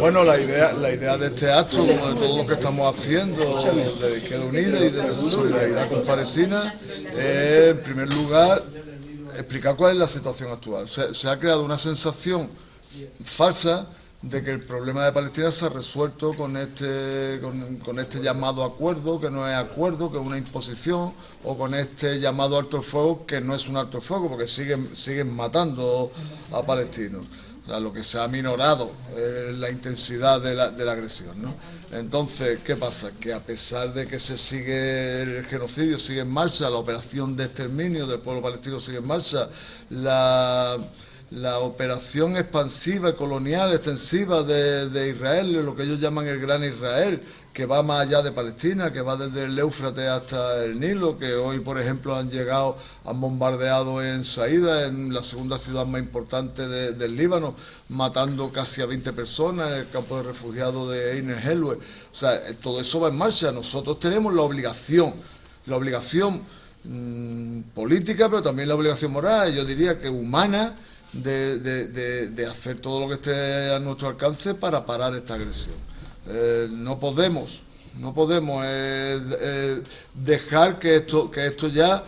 Bueno, la idea de este acto, como de todo lo que estamos haciendo de Izquierda Unida y de solidaridad con Palestina, es, en primer lugar, explicar cuál es la situación actual. Se ha creado una sensación falsa de que el problema de Palestina se ha resuelto con este llamado acuerdo, que no es acuerdo, que es una imposición, o con este llamado alto el fuego, que no es un alto el fuego, porque siguen matando a palestinos. O sea, lo que se ha minorado es la intensidad de la agresión, ¿no? Entonces, ¿qué pasa? Que a pesar de que el genocidio sigue en marcha, la operación de exterminio del pueblo palestino sigue en marcha, la operación expansiva, colonial, extensiva de Israel, lo que ellos llaman el Gran Israel, que va más allá de Palestina, que va desde el Éufrates hasta el Nilo, que hoy, por ejemplo, han bombardeado en Saída, en la segunda ciudad más importante del Líbano, matando casi a 20 personas en el campo de refugiados de Ein el-Helwe. O sea, todo eso va en marcha. Nosotros tenemos la obligación política, pero también la obligación moral, yo diría que humana, de hacer todo lo que esté a nuestro alcance para parar esta agresión. No podemos dejar que esto ya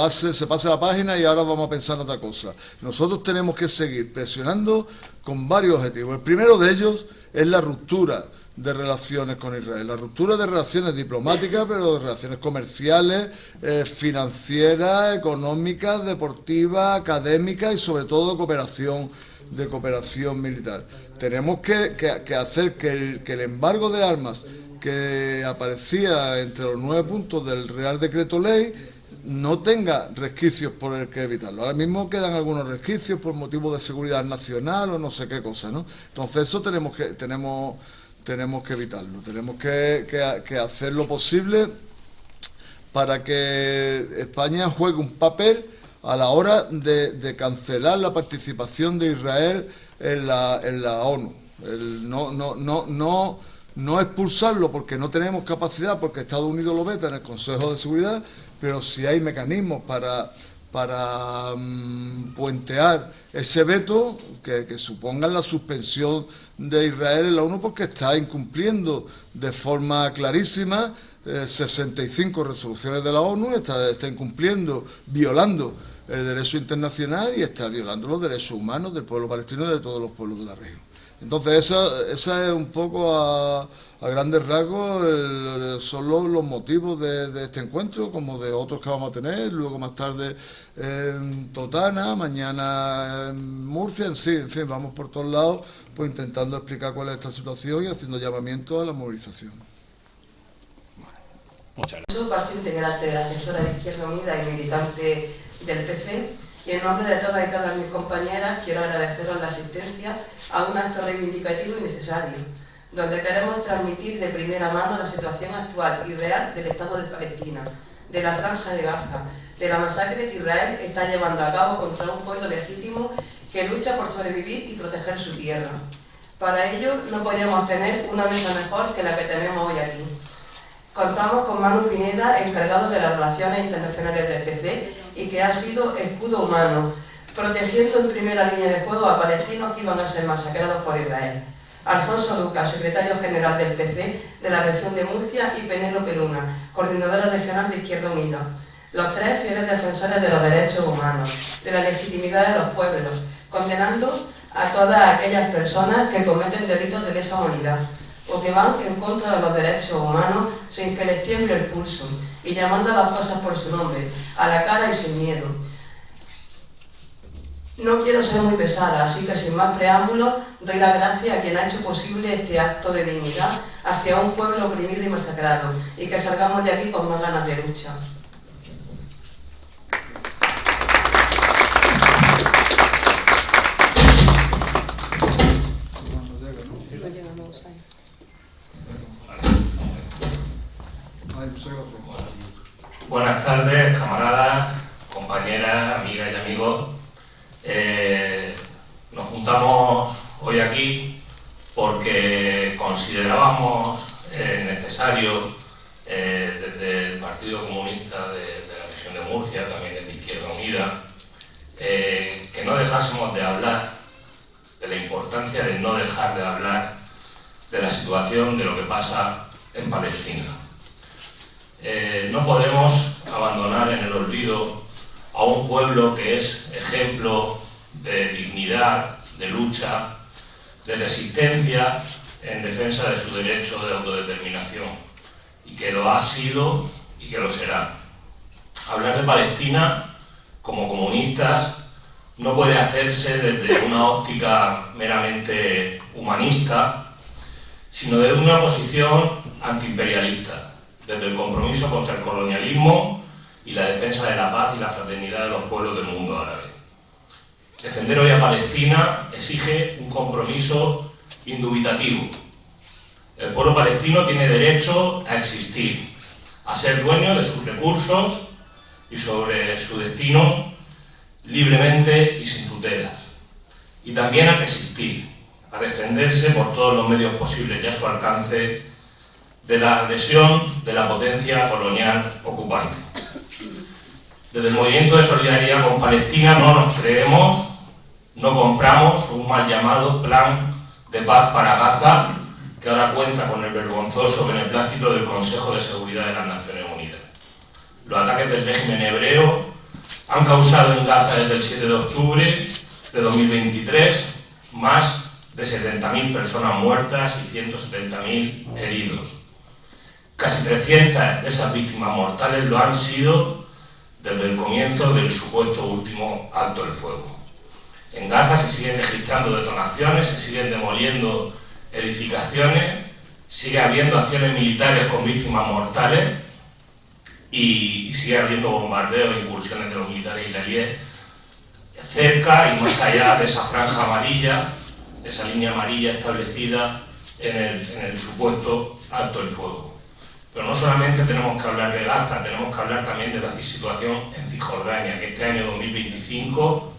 se pase la página y ahora vamos a pensar en otra cosa. Nosotros tenemos que seguir presionando con varios objetivos. El primero de ellos es la ruptura de relaciones con Israel, la ruptura de relaciones diplomáticas, pero de relaciones comerciales, financieras, económicas, deportivas, académicas y sobre todo de cooperación militar. Tenemos que hacer que el embargo de armas que aparecía entre los 9 puntos del Real Decreto Ley no tenga resquicios por el que evitarlo. Ahora mismo quedan algunos resquicios por motivos de seguridad nacional o no sé qué cosa, ¿no? Entonces eso tenemos que evitarlo, tenemos que hacer lo posible para que España juegue un papel a la hora de cancelar la participación de Israel en la ONU. No expulsarlo porque no tenemos capacidad, porque Estados Unidos lo veta en el Consejo de Seguridad, pero si hay mecanismos para puentear ese veto que supongan la suspensión de Israel en la ONU, porque está incumpliendo de forma clarísima 65 resoluciones de la ONU, está incumpliendo, violando el derecho internacional y está violando los derechos humanos del pueblo palestino y de todos los pueblos de la región. Entonces esa es un poco a grandes rasgos son los motivos de este encuentro, como de otros que vamos a tener, luego más tarde en Totana, mañana en Murcia, en fin, vamos por todos lados pues intentando explicar cuál es esta situación y haciendo llamamiento a la movilización. Muchas gracias. Soy parte integrante de la asesora de Izquierda Unida y militante del PC, y en nombre de todas y todas mis compañeras quiero agradeceros la asistencia a un acto reivindicativo y necesario, donde queremos transmitir de primera mano la situación actual y real del Estado de Palestina, de la Franja de Gaza, de la masacre que Israel está llevando a cabo contra un pueblo legítimo que lucha por sobrevivir y proteger su tierra. Para ello no podríamos tener una mesa mejor que la que tenemos hoy aquí. Contamos con Manu Pineda, encargado de las relaciones internacionales del PC y que ha sido escudo humano, protegiendo en primera línea de fuego a palestinos que iban a ser masacrados por Israel. Alfonso Lucas, secretario general del PC de la región de Murcia, y Penélope Luna, coordinadora regional de Izquierda Unida. Los tres fieles defensores de los derechos humanos, de la legitimidad de los pueblos, condenando a todas aquellas personas que cometen delitos de lesa humanidad o que van en contra de los derechos humanos sin que les tiemble el pulso y llamando a las cosas por su nombre, a la cara y sin miedo. No quiero ser muy pesada, así que sin más preámbulos, doy las gracias a quien ha hecho posible este acto de dignidad hacia un pueblo oprimido y masacrado, y que salgamos de aquí con más ganas de lucha. Buenas tardes, camaradas, compañeras, amigas y amigos. Nos juntamos hoy aquí porque considerábamos necesario, desde el Partido Comunista de la región de Murcia, también de Izquierda Unida, que no dejásemos de hablar de la importancia de no dejar de hablar de la situación, de lo que pasa en Palestina. No podemos abandonar en el olvido a un pueblo que es ejemplo de dignidad, de lucha, de resistencia en defensa de su derecho de autodeterminación, y que lo ha sido y que lo será. Hablar de Palestina como comunistas no puede hacerse desde una óptica meramente humanista, sino desde una posición antiimperialista, desde el compromiso contra el colonialismo y la defensa de la paz y la fraternidad de los pueblos del mundo árabe. Defender hoy a Palestina exige un compromiso indubitativo. El pueblo palestino tiene derecho a existir, a ser dueño de sus recursos y sobre su destino libremente y sin tutelas. Y también a resistir, a defenderse por todos los medios posibles y a su alcance de la agresión de la potencia colonial ocupante. Desde el movimiento de solidaridad con Palestina no nos creemos, no compramos un mal llamado plan de paz para Gaza, que ahora cuenta con el vergonzoso beneplácito del Consejo de Seguridad de las Naciones Unidas. Los ataques del régimen hebreo han causado en Gaza desde el 7 de octubre de 2023 más de 70.000 personas muertas y 170.000 heridos. Casi 300 de esas víctimas mortales lo han sido desde el comienzo del supuesto último alto el fuego. En Gaza se siguen registrando detonaciones, se siguen demoliendo edificaciones, sigue habiendo acciones militares con víctimas mortales y sigue habiendo bombardeos e incursiones de los militares israelíes cerca y más allá de esa franja amarilla, esa línea amarilla establecida en el supuesto alto el fuego. Pero no solamente tenemos que hablar de Gaza, tenemos que hablar también de la situación en Cisjordania, que este año 2025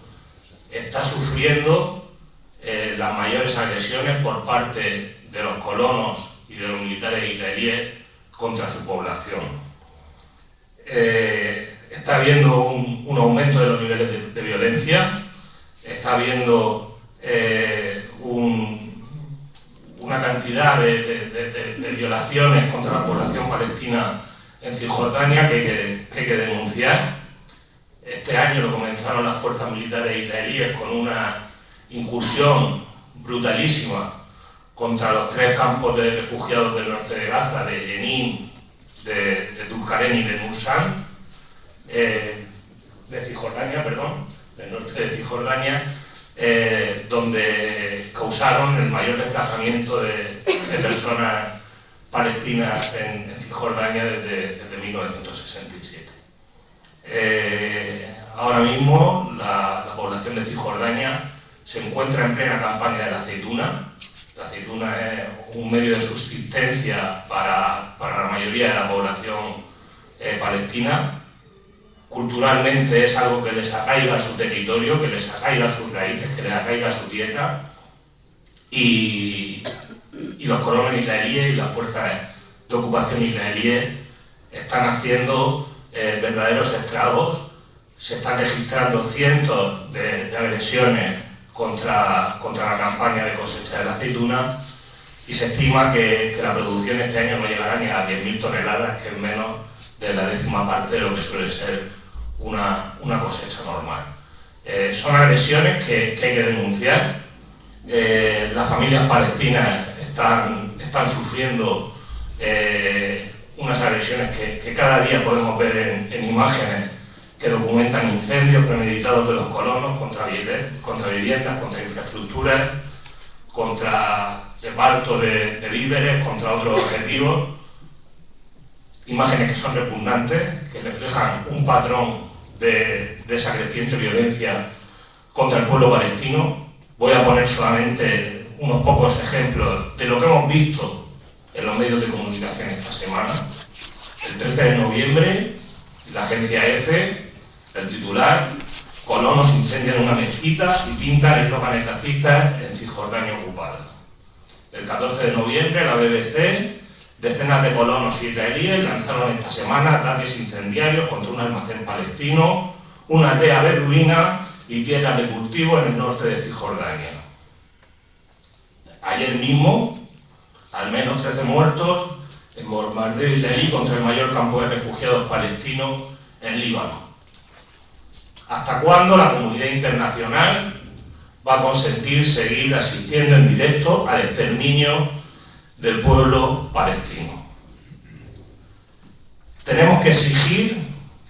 está sufriendo las mayores agresiones por parte de los colonos y de los militares israelíes contra su población. Está habiendo un aumento de los niveles de violencia, está habiendo una cantidad de violaciones contra la población palestina en Cisjordania que hay que denunciar. Este año lo comenzaron las fuerzas militares israelíes con una incursión brutalísima contra los 3 campos de refugiados del norte de Gaza, de Jenin, de Tulkarem y de Nusran, de Cisjordania, perdón, del norte de Cisjordania, donde causaron el mayor desplazamiento de personas palestinas en Cisjordania desde 1967. Ahora mismo la población de Cisjordania se encuentra en plena campaña de la aceituna. La aceituna es un medio de subsistencia para la mayoría de la población palestina. Culturalmente es algo que les arraiga a su territorio, que les arraiga a sus raíces, que les arraiga a su tierra. Y los colonos israelíes y las fuerzas de ocupación israelíes están haciendo verdaderos estragos. Se están registrando cientos de agresiones contra la campaña de cosecha de la aceituna y se estima que la producción este año no llegará ni a 10.000 toneladas, que es menos de la 10ª parte de lo que suele ser una cosecha normal. Son agresiones que hay que denunciar. Las familias palestinas están sufriendo unas agresiones que cada día podemos ver en imágenes que documentan incendios premeditados de los colonos contra viviendas, contra infraestructuras, contra reparto de víveres, contra otros objetivos. Imágenes que son repugnantes, que reflejan un patrón de esa creciente violencia contra el pueblo palestino. Voy a poner solamente unos pocos ejemplos de lo que hemos visto en los medios de comunicación esta semana. El 13 de noviembre, la agencia EFE, el titular: colonos incendian una mezquita y pintan eslóganes racistas en Cisjordania ocupada. El 14 de noviembre, la BBC: decenas de colonos israelíes lanzaron esta semana ataques incendiarios contra un almacén palestino, una aldea beduina y tierras de cultivo en el norte de Cisjordania. Ayer mismo, al menos 13 muertos en bombardeo israelí contra el mayor campo de refugiados palestinos en Líbano. ¿Hasta cuándo la comunidad internacional va a consentir seguir asistiendo en directo al exterminio del pueblo palestino? Tenemos que exigir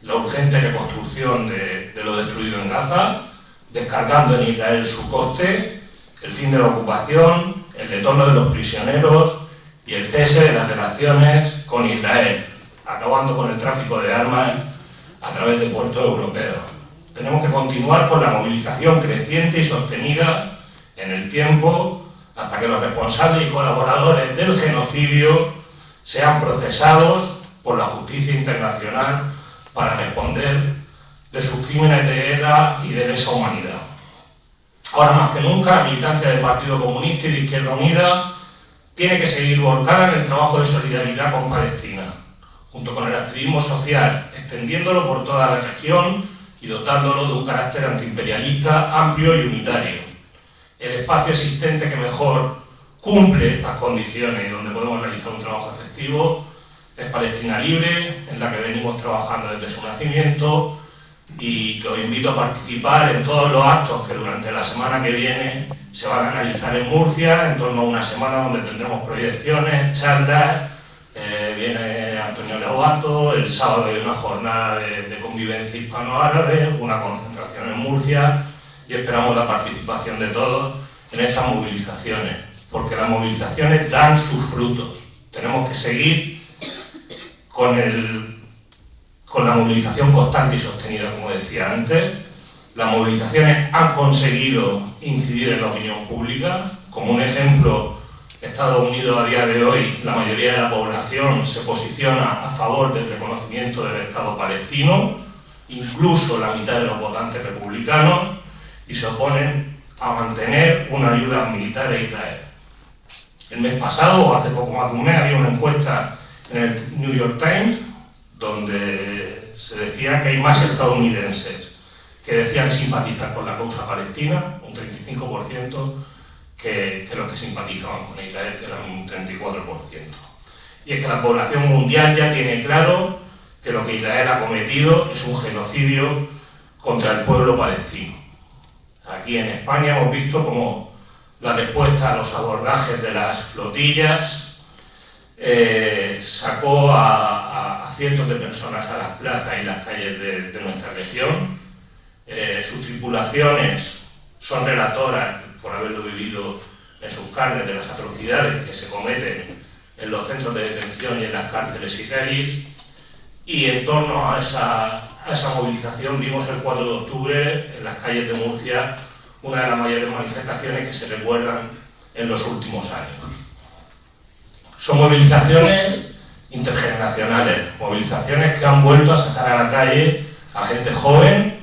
la urgente reconstrucción de lo destruido en Gaza, descargando en Israel su coste, el fin de la ocupación, el retorno de los prisioneros y el cese de las relaciones con Israel, acabando con el tráfico de armas a través de puertos europeos. Tenemos que continuar con la movilización creciente y sostenida en el tiempo hasta que los responsables y colaboradores del genocidio sean procesados por la justicia internacional para responder de sus crímenes de guerra y de lesa humanidad. Ahora más que nunca, la militancia del Partido Comunista y de Izquierda Unida tiene que seguir volcada en el trabajo de solidaridad con Palestina, junto con el activismo social, extendiéndolo por toda la región y dotándolo de un carácter antiimperialista amplio y unitario. El espacio existente que mejor cumple estas condiciones y donde podemos realizar un trabajo efectivo es Palestina Libre, en la que venimos trabajando desde su nacimiento, y que os invito a participar en todos los actos que durante la semana que viene se van a analizar en Murcia, en torno a una semana donde tendremos proyecciones, charlas, viene Antonio Lobato, el sábado hay una jornada de convivencia hispano-árabe, una concentración en Murcia, y esperamos la participación de todos en estas movilizaciones, porque las movilizaciones dan sus frutos. Tenemos que seguir con la movilización constante y sostenida, como decía antes. Las movilizaciones han conseguido incidir en la opinión pública. Como un ejemplo, Estados Unidos a día de hoy, la mayoría de la población se posiciona a favor del reconocimiento del Estado palestino, incluso la mitad de los votantes republicanos, y se oponen a mantener una ayuda militar a Israel. El mes pasado, o hace poco más de un mes, había una encuesta en el New York Times donde se decía que hay más estadounidenses que decían simpatizar con la causa palestina, un 35%, que los que simpatizaban con Israel, que eran un 34%. Y es que la población mundial ya tiene claro que lo que Israel ha cometido es un genocidio contra el pueblo palestino. Aquí en España hemos visto cómo la respuesta a los abordajes de las flotillas sacó a cientos de personas a las plazas y las calles de nuestra región. Sus tripulaciones son relatoras, por haberlo vivido en sus carnes, de las atrocidades que se cometen en los centros de detención y en las cárceles israelíes. Y en torno a esa movilización vimos el 4 de octubre en las calles de Murcia una de las mayores manifestaciones que se recuerdan en los últimos años. Son movilizaciones intergeneracionales, movilizaciones que han vuelto a sacar a la calle a gente joven,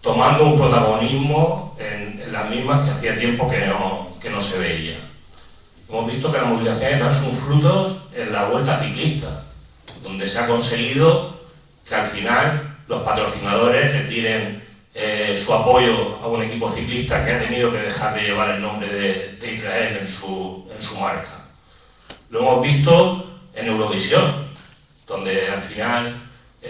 tomando un protagonismo en las mismas que hacía tiempo que no se veía. Hemos visto que las movilizaciones dan sus frutos en la vuelta ciclista, donde se ha conseguido que al final los patrocinadores retiren su apoyo a un equipo ciclista que ha tenido que dejar de llevar el nombre de Israel en su marca. Lo hemos visto en Eurovisión, donde al final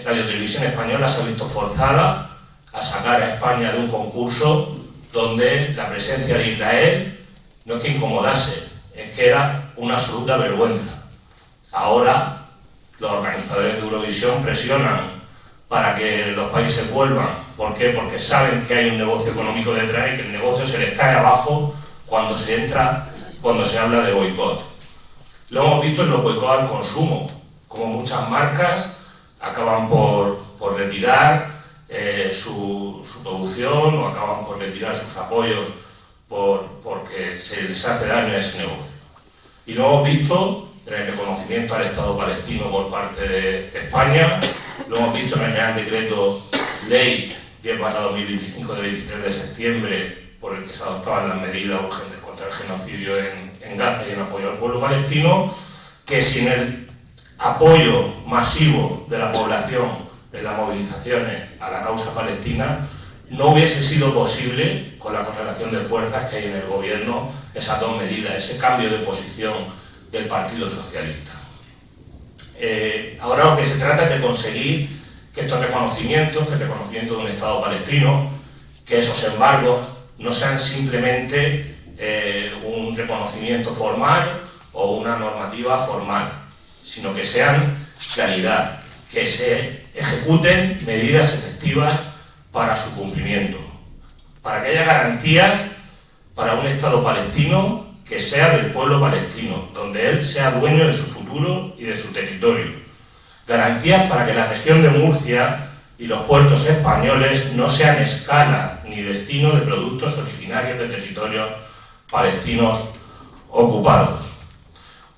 Radio Televisión Española se ha visto forzada a sacar a España de un concurso donde la presencia de Israel no es que incomodase, es que era una absoluta vergüenza. Ahora los organizadores de Eurovisión presionan para que los países vuelvan. ¿Por qué? Porque saben que hay un negocio económico detrás y que el negocio se les cae abajo cuando se habla de boicot. Lo hemos visto en los boicots al consumo, como muchas marcas acaban por retirar su producción o acaban por retirar sus apoyos porque se les hace daño a ese negocio. Y lo hemos visto en el reconocimiento al Estado palestino por parte de España, lo hemos visto en el Real Decreto Ley 10/2025 de 23 de septiembre, por el que se adoptaban las medidas urgentes contra el genocidio en Gaza y en apoyo al pueblo palestino, que sin el apoyo masivo de la población en las movilizaciones a la causa palestina no hubiese sido posible con la correlación de fuerzas que hay en el gobierno esas dos medidas, ese cambio de posición del Partido Socialista. Ahora lo que se trata es de conseguir que estos reconocimientos, que el reconocimiento de un Estado palestino, que esos embargos no sean simplemente un reconocimiento formal o una normativa formal, sino que sean claridad, que se ejecuten medidas efectivas para su cumplimiento, para que haya garantías para un Estado palestino que sea del pueblo palestino, donde él sea dueño de su futuro y de su territorio. Garantías para que la región de Murcia y los puertos españoles no sean escala ni destino de productos originarios de territorios palestinos ocupados.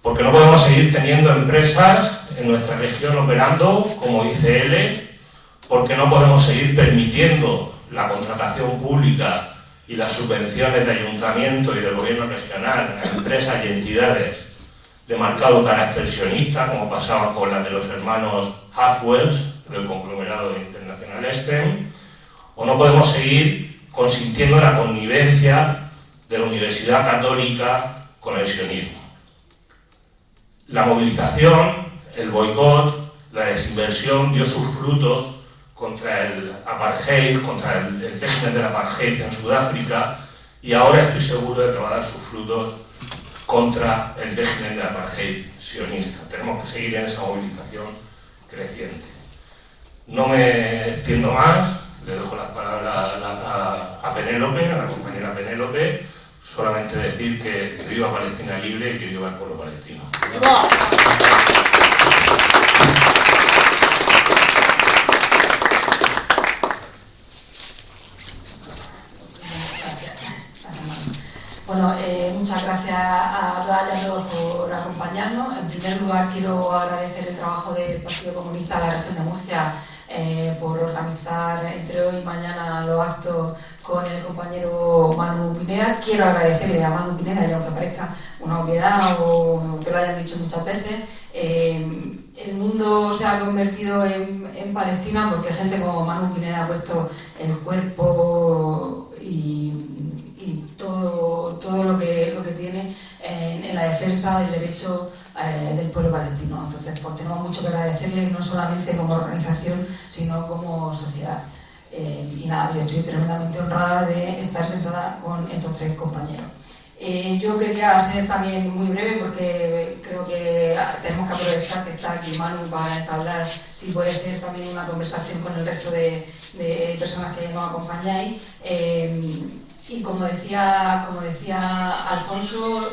Porque no podemos seguir teniendo empresas en nuestra región operando como ICL, porque no podemos seguir permitiendo la contratación pública y las subvenciones de ayuntamiento y del gobierno regional a empresas y entidades de marcado carácter sionista, como pasaba con las de los hermanos Hartwells, del conglomerado internacional STEM, o no podemos seguir consintiendo la connivencia de la Universidad Católica con el sionismo. La movilización, el boicot, la desinversión dio sus frutos contra el apartheid, contra el régimen del apartheid en Sudáfrica, y ahora estoy seguro de que va a dar sus frutos contra el régimen del apartheid sionista. Tenemos que seguir en esa movilización creciente. No me extiendo más, le dejo las palabras a Penélope, a la compañera Penélope, solamente decir que viva Palestina libre y que viva el pueblo palestino. Bueno, muchas gracias a todas y a todos por acompañarnos. En primer lugar, quiero agradecer el trabajo del Partido Comunista de la región de Murcia por organizar entre hoy y mañana los actos con el compañero Manu Pineda. Quiero agradecerle a Manu Pineda, y aunque parezca una obviedad o que lo hayan dicho muchas veces, el mundo se ha convertido en Palestina porque gente como Manu Pineda ha puesto el cuerpo y todo lo que tiene en la defensa del derecho del pueblo palestino. Entonces, pues tenemos mucho que agradecerle, no solamente como organización, sino como sociedad. Y nada, yo estoy tremendamente honrada de estar sentada con estos tres compañeros. Yo quería ser también muy breve porque creo que tenemos que aprovechar que está aquí Manu para entablar, si puede ser, también una conversación con el resto de personas que nos acompañáis. Y como decía Alfonso,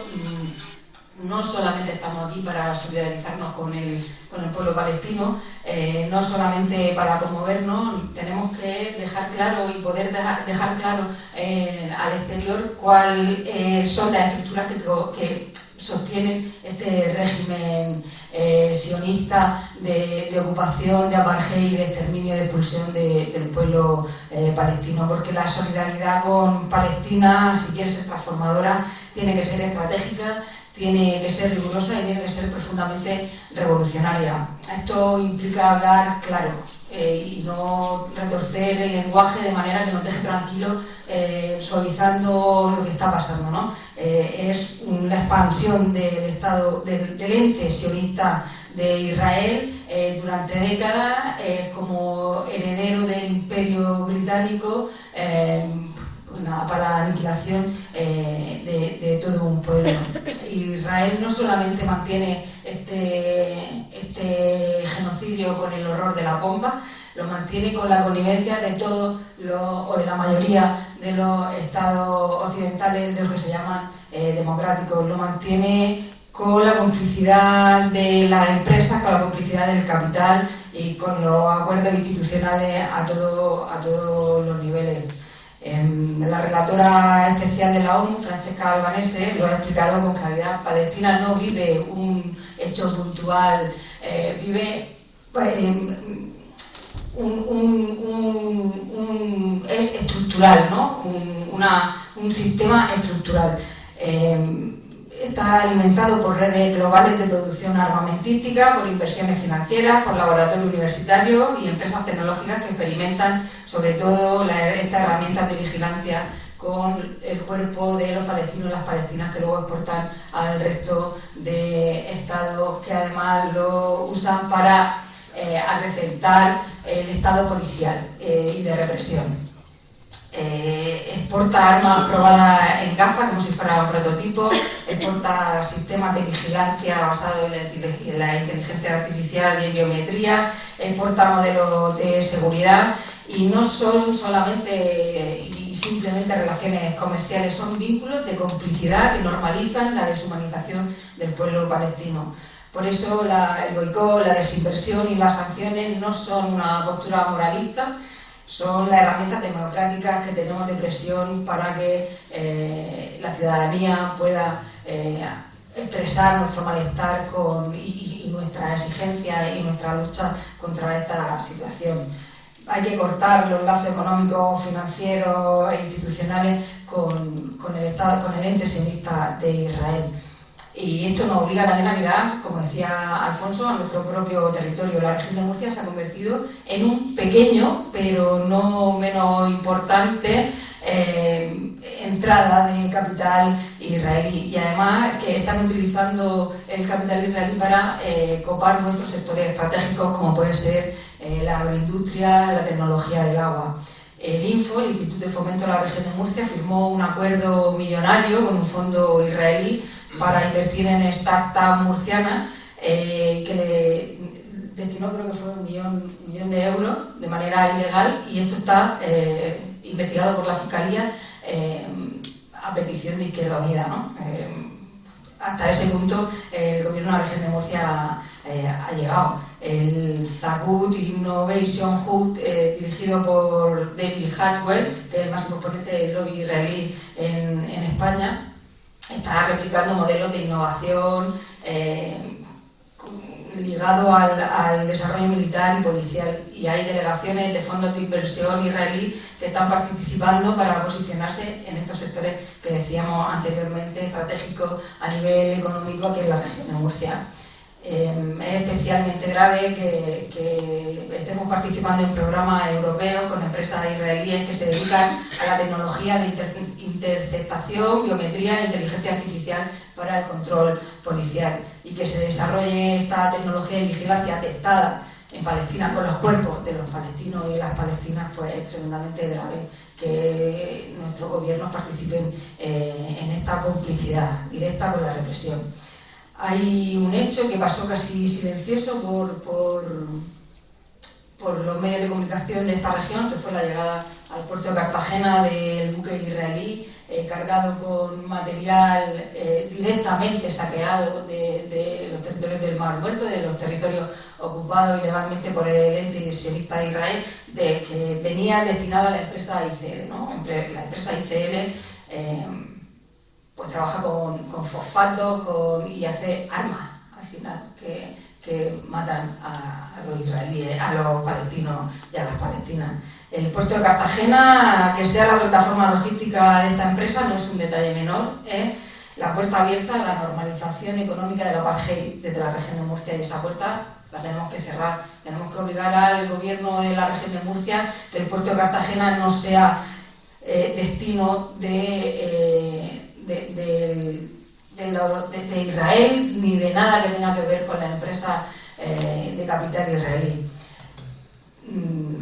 no solamente estamos aquí para solidarizarnos con el pueblo palestino, no solamente para conmovernos, tenemos que dejar claro y poder dejar claro al exterior cuáles son las estructuras que sostienen este régimen sionista de ocupación, de apartheid, de exterminio y de expulsión del pueblo palestino, porque la solidaridad con Palestina, si quiere ser transformadora, tiene que ser estratégica, tiene que ser rigurosa y tiene que ser profundamente revolucionaria. Esto implica hablar claro y no retorcer el lenguaje de manera que nos deje tranquilos suavizando lo que está pasando, ¿no? Es la expansión del Estado, del ente sionista de Israel durante décadas como heredero del Imperio Británico, para la aniquilación de todo un pueblo. Israel no solamente mantiene este genocidio con el horror de la bomba, lo mantiene con la connivencia de todos o de la mayoría de los estados occidentales, de los que se llaman democráticos, lo mantiene con la complicidad de las empresas, con la complicidad del capital y con los acuerdos institucionales a todos los niveles. La relatora especial de la ONU, Francesca Albanese, lo ha explicado con claridad. Palestina no vive un hecho puntual, vive es estructural, ¿no? Un sistema estructural. Está alimentado por redes globales de producción armamentística, por inversiones financieras, por laboratorios universitarios y empresas tecnológicas que experimentan sobre todo estas herramientas de vigilancia con el cuerpo de los palestinos y las palestinas que luego exportan al resto de estados que además lo usan para acrecentar el estado policial y de represión. Exporta armas probadas en Gaza como si fuera un prototipo, exporta sistemas de vigilancia basados en la inteligencia artificial y en biometría, exporta modelos de seguridad, y no son solamente y simplemente relaciones comerciales, son vínculos de complicidad que normalizan la deshumanización del pueblo palestino. Por eso el boicot, la desinversión y las sanciones no son una postura moralista, son las herramientas democráticas que tenemos de presión para que la ciudadanía pueda expresar nuestro malestar y nuestra exigencia y nuestra lucha contra esta situación. Hay que cortar los lazos económicos, financieros e institucionales con el Estado, con el ente sionista de Israel. Y esto nos obliga también a mirar, como decía Alfonso, a nuestro propio territorio. La región de Murcia se ha convertido en un pequeño, pero no menos importante, entrada de capital israelí. Y además que están utilizando el capital israelí para copar nuestros sectores estratégicos, como puede ser la agroindustria, la tecnología del agua. El INFO, el Instituto de Fomento de la Región de Murcia, firmó un acuerdo millonario con un fondo israelí para invertir en startups murcianas que le destinó, creo que fue un millón de euros de manera ilegal, y esto está investigado por la Fiscalía a petición de Izquierda Unida, ¿no? Hasta ese punto el gobierno de la región de Murcia ha llegado. El Zagut Innovation Hub, dirigido por David Hartwell, que es el máximo exponente del lobby israelí en España, está replicando modelos de innovación ligado al desarrollo militar y policial, y hay delegaciones de fondos de inversión israelí que están participando para posicionarse en estos sectores que decíamos anteriormente estratégicos a nivel económico aquí en la región de Murcia. Es especialmente grave que estemos participando en programas europeos con empresas israelíes que se dedican a la tecnología de interceptación, biometría e inteligencia artificial para el control policial, y que se desarrolle esta tecnología de vigilancia testada en Palestina con los cuerpos de los palestinos y las palestinas. Pues es tremendamente grave que nuestros gobiernos participen en esta complicidad directa con la represión. Hay un hecho que pasó casi silencioso por los medios de comunicación de esta región, que fue la llegada al puerto de Cartagena del buque israelí cargado con material directamente saqueado de los territorios del Mar Muerto, de los territorios ocupados ilegalmente por el ente sionista de Israel, que venía destinado a la empresa ICL, ¿no? La empresa ICL pues trabaja con fosfatos y hace armas, al final, que matan a los israelíes, a los palestinos y a las palestinas. El puerto de Cartagena, que sea la plataforma logística de esta empresa, no es un detalle menor, es la puerta abierta a la normalización económica del apartheid desde la región de Murcia, y esa puerta la tenemos que cerrar. Tenemos que obligar al gobierno de la región de Murcia que el puerto de Cartagena no sea destino de Israel, ni de nada que tenga que ver con la empresa de capital israelí.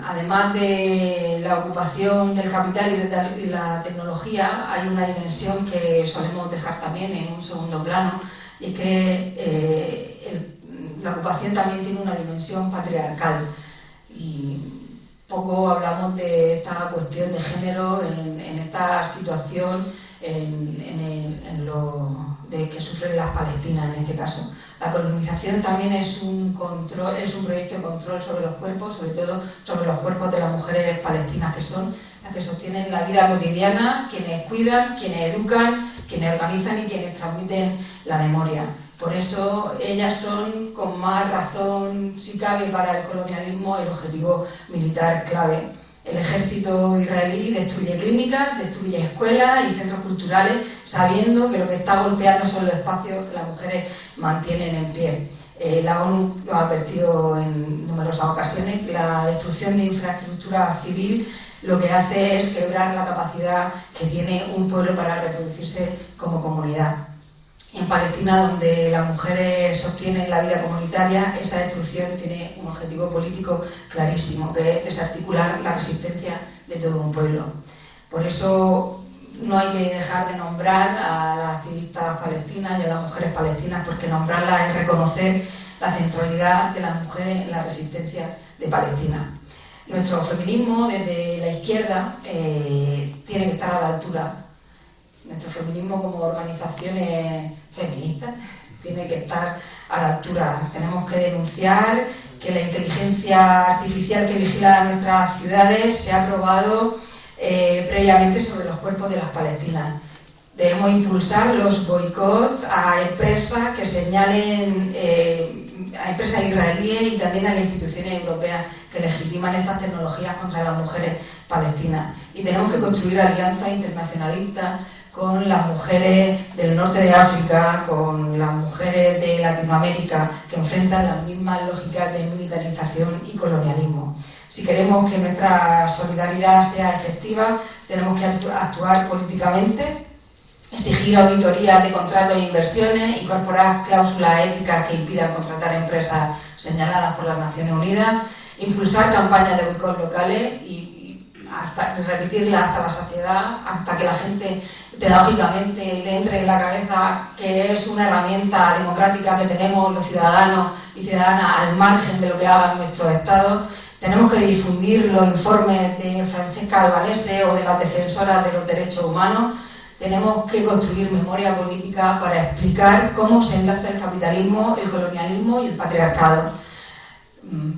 Además de la ocupación del capital y la tecnología, hay una dimensión que solemos dejar también en un segundo plano, y es que la ocupación también tiene una dimensión patriarcal, y poco hablamos de esta cuestión de género en esta situación de que sufren las palestinas en este caso. La colonización también es un proyecto de control sobre los cuerpos, sobre todo sobre los cuerpos de las mujeres palestinas, que son las que sostienen la vida cotidiana, quienes cuidan, quienes educan, quienes organizan y quienes transmiten la memoria. Por eso ellas son, con más razón, si cabe, para el colonialismo el objetivo militar clave. El ejército israelí destruye clínicas, destruye escuelas y centros culturales, sabiendo que lo que está golpeando son los espacios que las mujeres mantienen en pie. La ONU lo ha advertido en numerosas ocasiones. La destrucción de infraestructura civil lo que hace es quebrar la capacidad que tiene un pueblo para reproducirse como comunidad. En Palestina, donde las mujeres sostienen la vida comunitaria, esa destrucción tiene un objetivo político clarísimo, que es desarticular la resistencia de todo un pueblo. Por eso no hay que dejar de nombrar a las activistas palestinas y a las mujeres palestinas, porque nombrarlas es reconocer la centralidad de las mujeres en la resistencia de Palestina. Nuestro feminismo desde la izquierda tiene que estar a la altura. Nuestro feminismo como organizaciones feministas tiene que estar a la altura. Tenemos que denunciar que la inteligencia artificial que vigila nuestras ciudades se ha probado previamente sobre los cuerpos de las palestinas. Debemos impulsar los boicots a empresas que señalen a empresas israelíes y también a las instituciones europeas que legitiman estas tecnologías contra las mujeres palestinas. Y tenemos que construir alianzas internacionalistas con las mujeres del norte de África, con las mujeres de Latinoamérica, que enfrentan las mismas lógicas de militarización y colonialismo. Si queremos que nuestra solidaridad sea efectiva, tenemos que actuar políticamente, exigir auditorías de contratos e inversiones, incorporar cláusulas éticas que impidan contratar empresas señaladas por las Naciones Unidas, impulsar campañas de boicot locales y repetirlas hasta la saciedad, hasta que la gente pedagógicamente le entre en la cabeza que es una herramienta democrática que tenemos los ciudadanos y ciudadanas al margen de lo que hagan nuestros estados. Tenemos que difundir los informes de Francesca Albanese o de las defensoras de los derechos humanos. Tenemos que construir memoria política para explicar cómo se enlaza el capitalismo, el colonialismo y el patriarcado.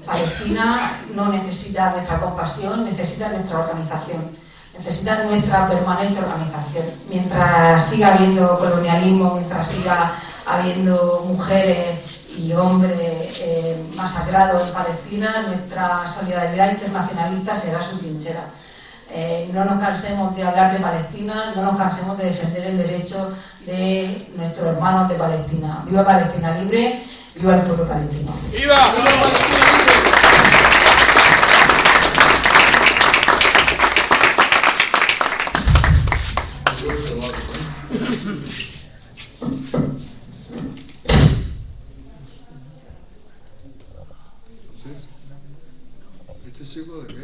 Palestina no necesita nuestra compasión, necesita nuestra organización, necesita nuestra permanente organización. Mientras siga habiendo colonialismo, mientras siga habiendo mujeres y hombres masacrados en Palestina, nuestra solidaridad internacionalista será su trinchera. No nos cansemos de hablar de Palestina, no nos cansemos de defender el derecho de nuestros hermanos de Palestina. ¡Viva Palestina libre! ¡Viva el pueblo palestino! ¡Viva! ¡Viva Palestina libre! ¿Este chico de qué?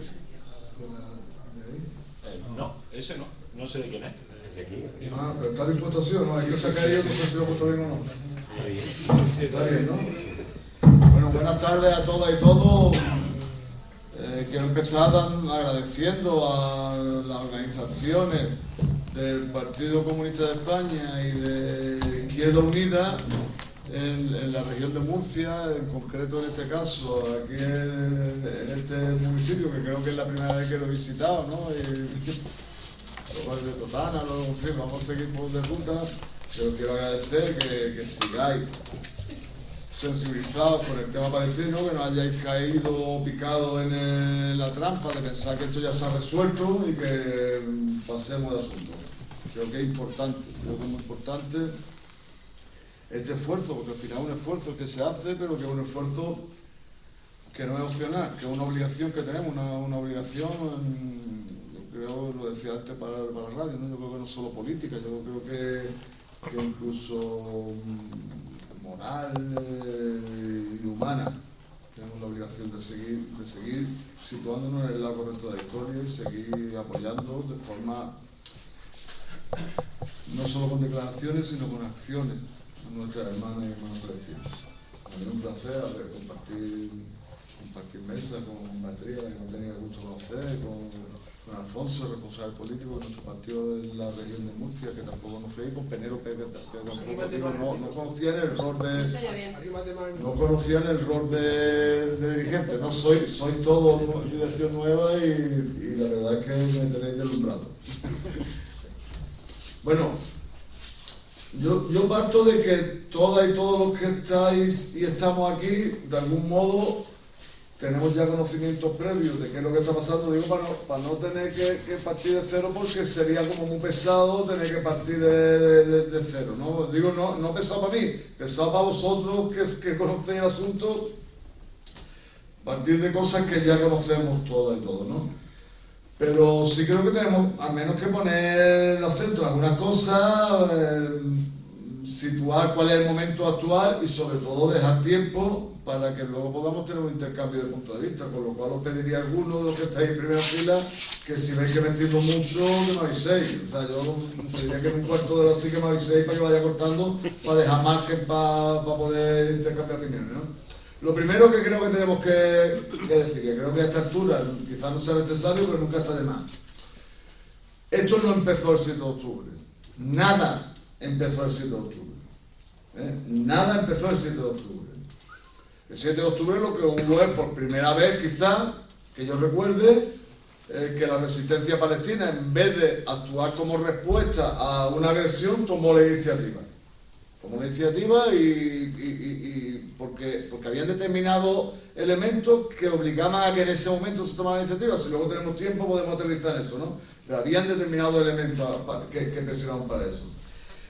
No, ese no. No sé de quién es. ¿De aquí? Ah, pero está bien votación, ¿no? Hay que sacar yo, no sé si lo he puesto bien o no. Está bien, ¿no? Bueno, buenas tardes a todas y todos. Quiero empezar agradeciendo a las organizaciones del Partido Comunista de España y de Izquierda Unida en la región de Murcia, en concreto en este caso, aquí en este municipio, que creo que es la primera vez que lo he visitado, ¿no? Luego de Totana, luego, en fin, vamos a seguir por de ruta, pero quiero agradecer que sigáis sensibilizados con el tema palestino, que no hayáis caído o picado en la trampa de pensar que esto ya se ha resuelto y que pasemos de asunto. Creo que es importante, creo que es muy importante este esfuerzo, porque al final es un esfuerzo que se hace, pero que es un esfuerzo que no es opcional, que es una obligación que tenemos, una obligación, yo creo, lo decía antes para la radio, ¿no? Yo creo que no solo política, yo creo que incluso moral y humana. Tenemos la obligación de seguir situándonos en el lado correcto de la historia y seguir apoyando de forma, no solo con declaraciones, sino con acciones a nuestras hermanas y hermanos palestinos. A mí es un placer compartir mesa con Beatriz, que no tenía el gusto de conocer, con Alfonso, el responsable político de nuestro partido en la región de Murcia, que tampoco nos fue, y con Penélope, que tampoco no conocían el rol de dirigente, no soy todo dirección nueva y la verdad es que me tenéis deslumbrado. Bueno, yo parto de que todas y todos los que estáis y estamos aquí, de algún modo, tenemos ya conocimientos previos de qué es lo que está pasando, digo, para no tener que partir de cero, porque sería como muy pesado tener que partir de cero, ¿no? Digo, no pesado para mí, pesado para vosotros que conocéis el asunto, partir de cosas que ya conocemos todas y todos, ¿no? Pero sí creo que tenemos al menos que poner el acento en algunas cosas, situar cuál es el momento actual y sobre todo dejar tiempo para que luego podamos tener un intercambio de puntos de vista, con lo cual os pediría a algunos de los que estáis en primera fila que si veis que me entiendo mucho, que me aviséis. O sea, yo pediría que en un cuarto de hora sí que me aviséis para que vaya cortando, para dejar margen para poder intercambiar opiniones, ¿no? Lo primero que creo que tenemos que decir, que creo que a esta altura quizás no sea necesario, pero nunca está de más. Esto no empezó el 7 de octubre. Nada empezó el 7 de octubre. Nada empezó el 7 de octubre. El 7 de octubre lo que hubo es, por primera vez quizás, que yo recuerde, que la resistencia palestina, en vez de actuar como respuesta a una agresión, tomó la iniciativa. Tomó la iniciativa porque habían determinados elementos que obligaban a que en ese momento se tomara la iniciativa. Si luego tenemos tiempo podemos aterrizar eso, ¿no? Pero habían determinados elementos que presionaban para eso.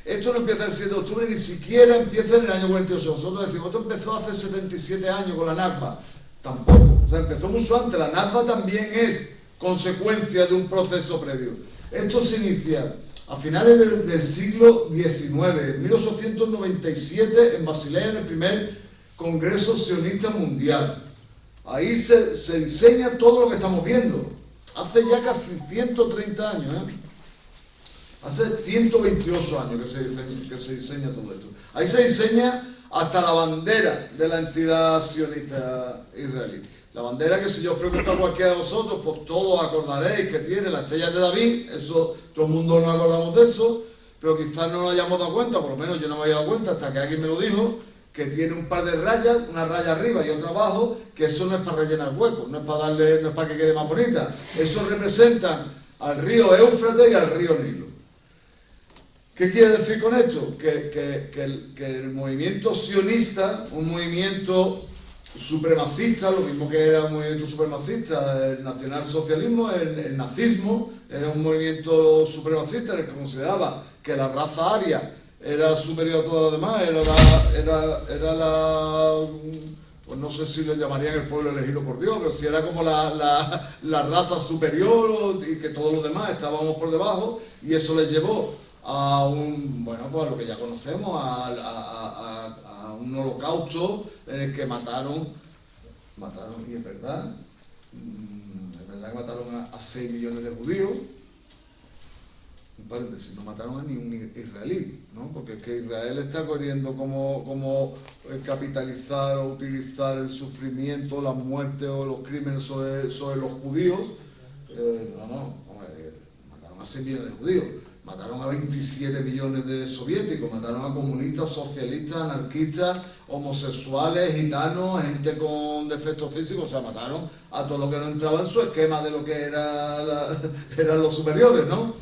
Esto no empieza el 7 de octubre, ni siquiera empieza en el año 48. Nosotros decimos, esto empezó hace 77 años con la Nakba. Tampoco. O sea, empezó mucho antes. La Nakba también es consecuencia de un proceso previo. Esto se inicia a finales del siglo XIX, en 1897, en Basilea, en el primer Congreso Sionista Mundial. Ahí se diseña todo lo que estamos viendo. Hace ya casi 130 años, Hace 128 años que se diseña todo esto. Ahí se diseña hasta la bandera de la entidad sionista israelí. La bandera que si yo os pregunto a cualquiera de vosotros, pues todos acordaréis que tiene la estrella de David, eso todo el mundo nos acordamos de eso, pero quizás no nos hayamos dado cuenta, por lo menos yo no me había dado cuenta hasta que alguien me lo dijo, que tiene un par de rayas, una raya arriba y otra abajo, que eso no es para rellenar huecos, no es para que quede más bonita. Eso representa al río Éufrates y al río Nilo. ¿Qué quiere decir con esto? Que el movimiento sionista, un movimiento supremacista, lo mismo que era un movimiento supremacista, el nacionalsocialismo, el nazismo, era un movimiento supremacista en el que consideraba que la raza aria era superior a todas las demás, era la, pues no sé si le llamarían el pueblo elegido por Dios, pero si era como la raza superior y que todos los demás estábamos por debajo, y eso les llevó a pues a lo que ya conocemos, a un holocausto en el que mataron, y es verdad que mataron a 6 millones de judíos. Un paréntesis, no mataron a ni un israelí, ¿no? Porque es que Israel está queriendo como capitalizar o utilizar el sufrimiento, la muerte o los crímenes sobre los judíos. Mataron a 6 millones de judíos. Mataron a 27 millones de soviéticos, mataron a comunistas, socialistas, anarquistas, homosexuales, gitanos, gente con defectos físicos, o sea, mataron a todo lo que no entraba en su esquema de lo que eran los superiores, ¿no?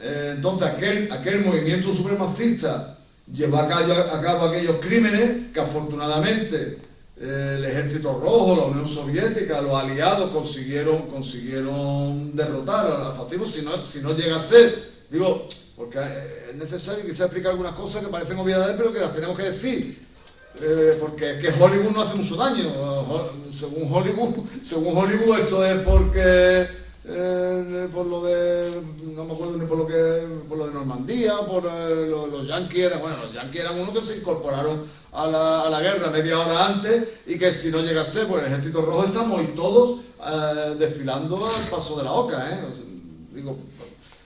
Entonces aquel movimiento supremacista llevó a cabo aquellos crímenes que afortunadamente el Ejército Rojo, la Unión Soviética, los aliados consiguieron derrotar al fascismo, si no llega a ser, digo, porque es necesario quizá explicar algunas cosas que parecen obviedades, pero que las tenemos que decir, porque que Hollywood no hace mucho daño. Según Hollywood esto es porque por lo de, no me acuerdo ni por lo de Normandía, los yanquis eran unos que se incorporaron a la guerra media hora antes, y que si no llega a ser por el Ejército Rojo estamos hoy todos desfilando al paso de la oca, Digo,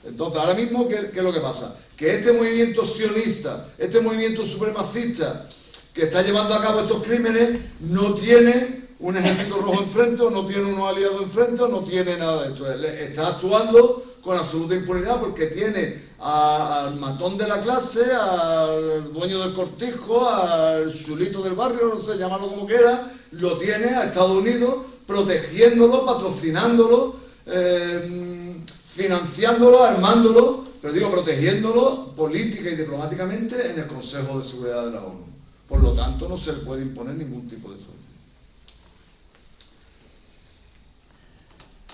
entonces ahora mismo ¿qué es lo que pasa? Que este movimiento sionista, este movimiento supremacista que está llevando a cabo estos crímenes no tiene un Ejército Rojo enfrente, o no tiene unos aliados enfrente, o no tiene nada de esto. Está actuando con absoluta impunidad porque tiene al matón de la clase, al dueño del cortijo, al chulito del barrio, no sé, llamarlo como quiera, lo tiene a Estados Unidos protegiéndolo, patrocinándolo, financiándolo, armándolo, pero digo, protegiéndolo política y diplomáticamente en el Consejo de Seguridad de la ONU. Por lo tanto, no se le puede imponer ningún tipo de sanción.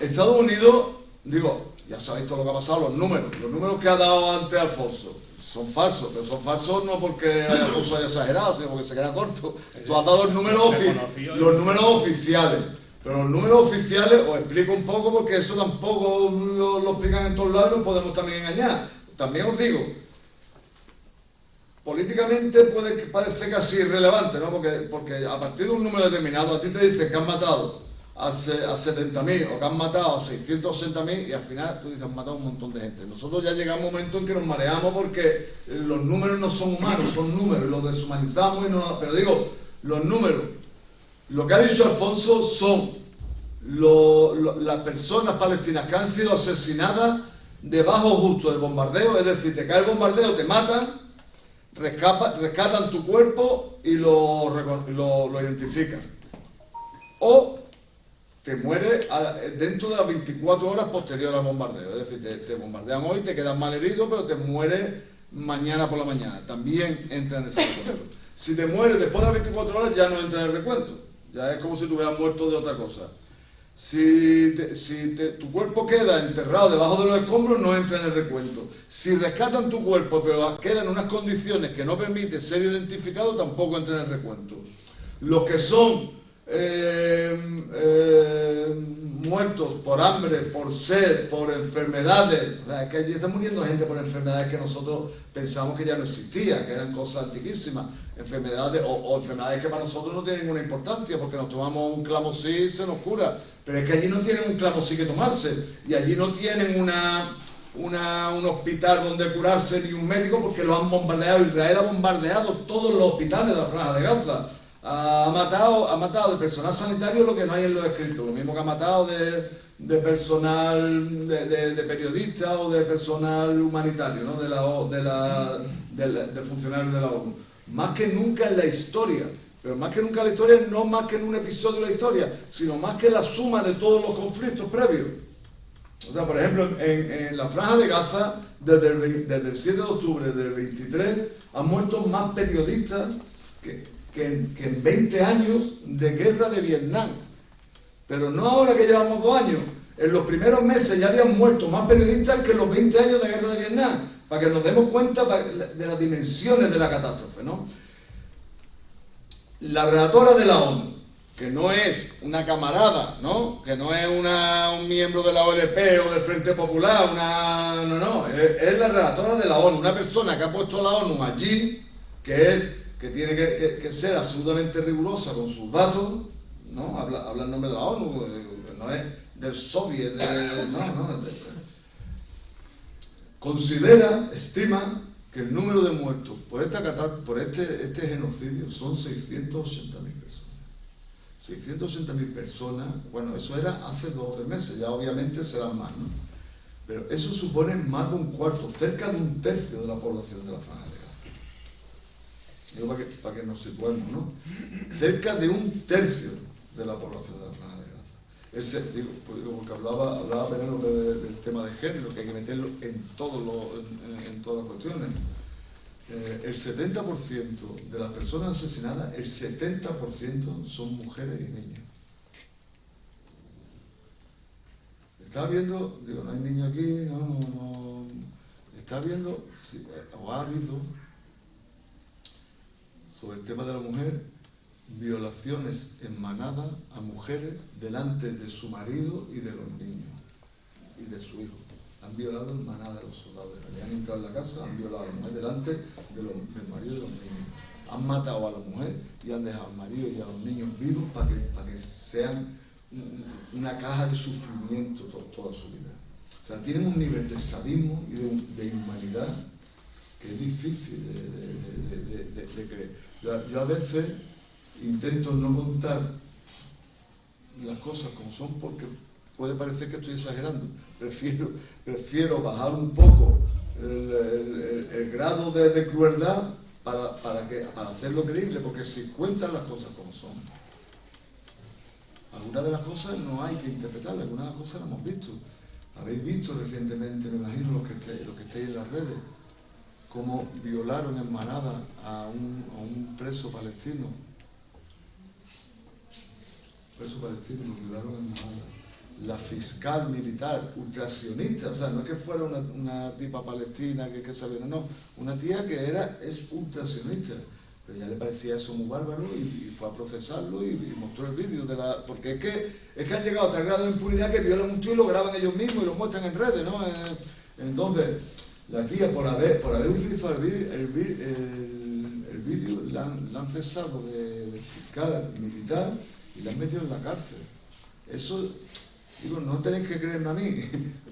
Estados Unidos, digo, ya sabéis todo lo que ha pasado, los números que ha dado antes Alfonso son falsos, pero son falsos no porque Alfonso haya exagerado, sino porque se queda corto. Tú has dado los números oficiales, pero los números oficiales, os explico un poco porque eso tampoco lo explican en todos lados y nos podemos también engañar. También os digo, políticamente puede parecer casi irrelevante, ¿no? Porque a partir de un número determinado a ti te dicen que han matado a 70.000 o que han matado a 680.000 y al final tú dices han matado a un montón de gente. Nosotros ya llega un momento en que nos mareamos porque los números no son humanos, son números, los deshumanizamos pero digo, los números, lo que ha dicho Alfonso son las personas palestinas que han sido asesinadas debajo justo del bombardeo, es decir, te cae el bombardeo, te matan, rescatan tu cuerpo y lo identifican. O te mueres dentro de las 24 horas posteriores al bombardeo. Es decir, te bombardean hoy, te quedas mal herido, pero te mueres mañana por la mañana. También entra en ese recuento. Si te mueres después de las 24 horas ya no entra en el recuento. Ya es como si te hubieras muerto de otra cosa. Si tu cuerpo queda enterrado debajo de los escombros, no entra en el recuento. Si rescatan tu cuerpo, pero queda en unas condiciones que no permite ser identificado, tampoco entra en el recuento. Los que son muertos por hambre, por sed, por enfermedades, o sea, que allí está muriendo gente por enfermedades que nosotros pensamos que ya no existían, que eran cosas antiquísimas, enfermedades o enfermedades que para nosotros no tienen ninguna importancia porque nos tomamos un clamosí y se nos cura, pero es que allí no tienen un clamosí que tomarse y allí no tienen un hospital donde curarse ni un médico porque lo han bombardeado. Israel ha bombardeado todos los hospitales de la Franja de Gaza. Ha matado de personal sanitario lo que no hay en los escritos, lo mismo que ha matado de personal, de periodistas o de personal humanitario, ¿no? de funcionarios de la ONU. Más que nunca en la historia, pero más que nunca en la historia, no más que en un episodio de la historia, sino más que la suma de todos los conflictos previos. O sea, por ejemplo, en la Franja de Gaza, desde el 7 de octubre del 23, han muerto más periodistas que en 20 años de guerra de Vietnam. Pero no ahora que llevamos 2 años. En los primeros meses ya habían muerto más periodistas que en los 20 años de guerra de Vietnam. Para que nos demos cuenta de las dimensiones de la catástrofe, ¿no? La relatora de la ONU, que no es una camarada, ¿no? Que no es un miembro de la OLP o del Frente Popular, es la relatora de la ONU, una persona que ha puesto a la ONU allí, que tiene que ser absolutamente rigurosa con sus datos, ¿no? Habla en nombre de la ONU, no es del soviet, estima que el número de muertos por este genocidio son 680.000 personas. 680.000 personas, bueno, eso era hace 2 o 3 meses, ya obviamente serán más, ¿no? Pero eso supone más de un cuarto, cerca de un tercio de la población de la Franja de Gaza. Digo para que nos situemos, ¿no? Cerca de un tercio de la población de la Franja de Gaza. Porque hablaba Penélope del tema de género, que hay que meterlo en todas las cuestiones. El 70% de las personas asesinadas, el 70% son mujeres y niños. Estaba viendo, digo, no hay niños aquí, no. Estaba viendo, sí, o ha habido, sobre el tema de la mujer, violaciones en manada a mujeres delante de su marido y de los niños y de su hijo. Han violado en manada a los soldados. Le han entrado en la casa, han violado a la mujer delante del marido y de los niños. Han matado a la mujer y han dejado al marido y a los niños vivos para que sean una caja de sufrimiento toda su vida. O sea, tienen un nivel de sadismo y de inhumanidad que es difícil de creer. Yo a veces intento no contar las cosas como son porque puede parecer que estoy exagerando. Prefiero bajar un poco el grado de crueldad para hacerlo creíble, porque si cuentan las cosas como son, algunas de las cosas no hay que interpretarlas, algunas de las cosas las hemos visto. Habéis visto recientemente, me imagino los que estáis en las redes, cómo violaron en manada a un preso palestino. Lo violaron en manada. la fiscal militar ultrasionista, o sea, no es que fuera una tipa palestina que sabía, no, una tía que es ultrasionista, pero ya le parecía eso muy bárbaro y fue a procesarlo y mostró el vídeo porque es que han llegado a tal grado de impunidad que violan un tío y lo graban ellos mismos y lo muestran en redes, ¿no? Entonces, la tía por haber utilizado el vídeo la han cesado de fiscal militar y la han metido en la cárcel. Eso, digo, no tenéis que creerme a mí,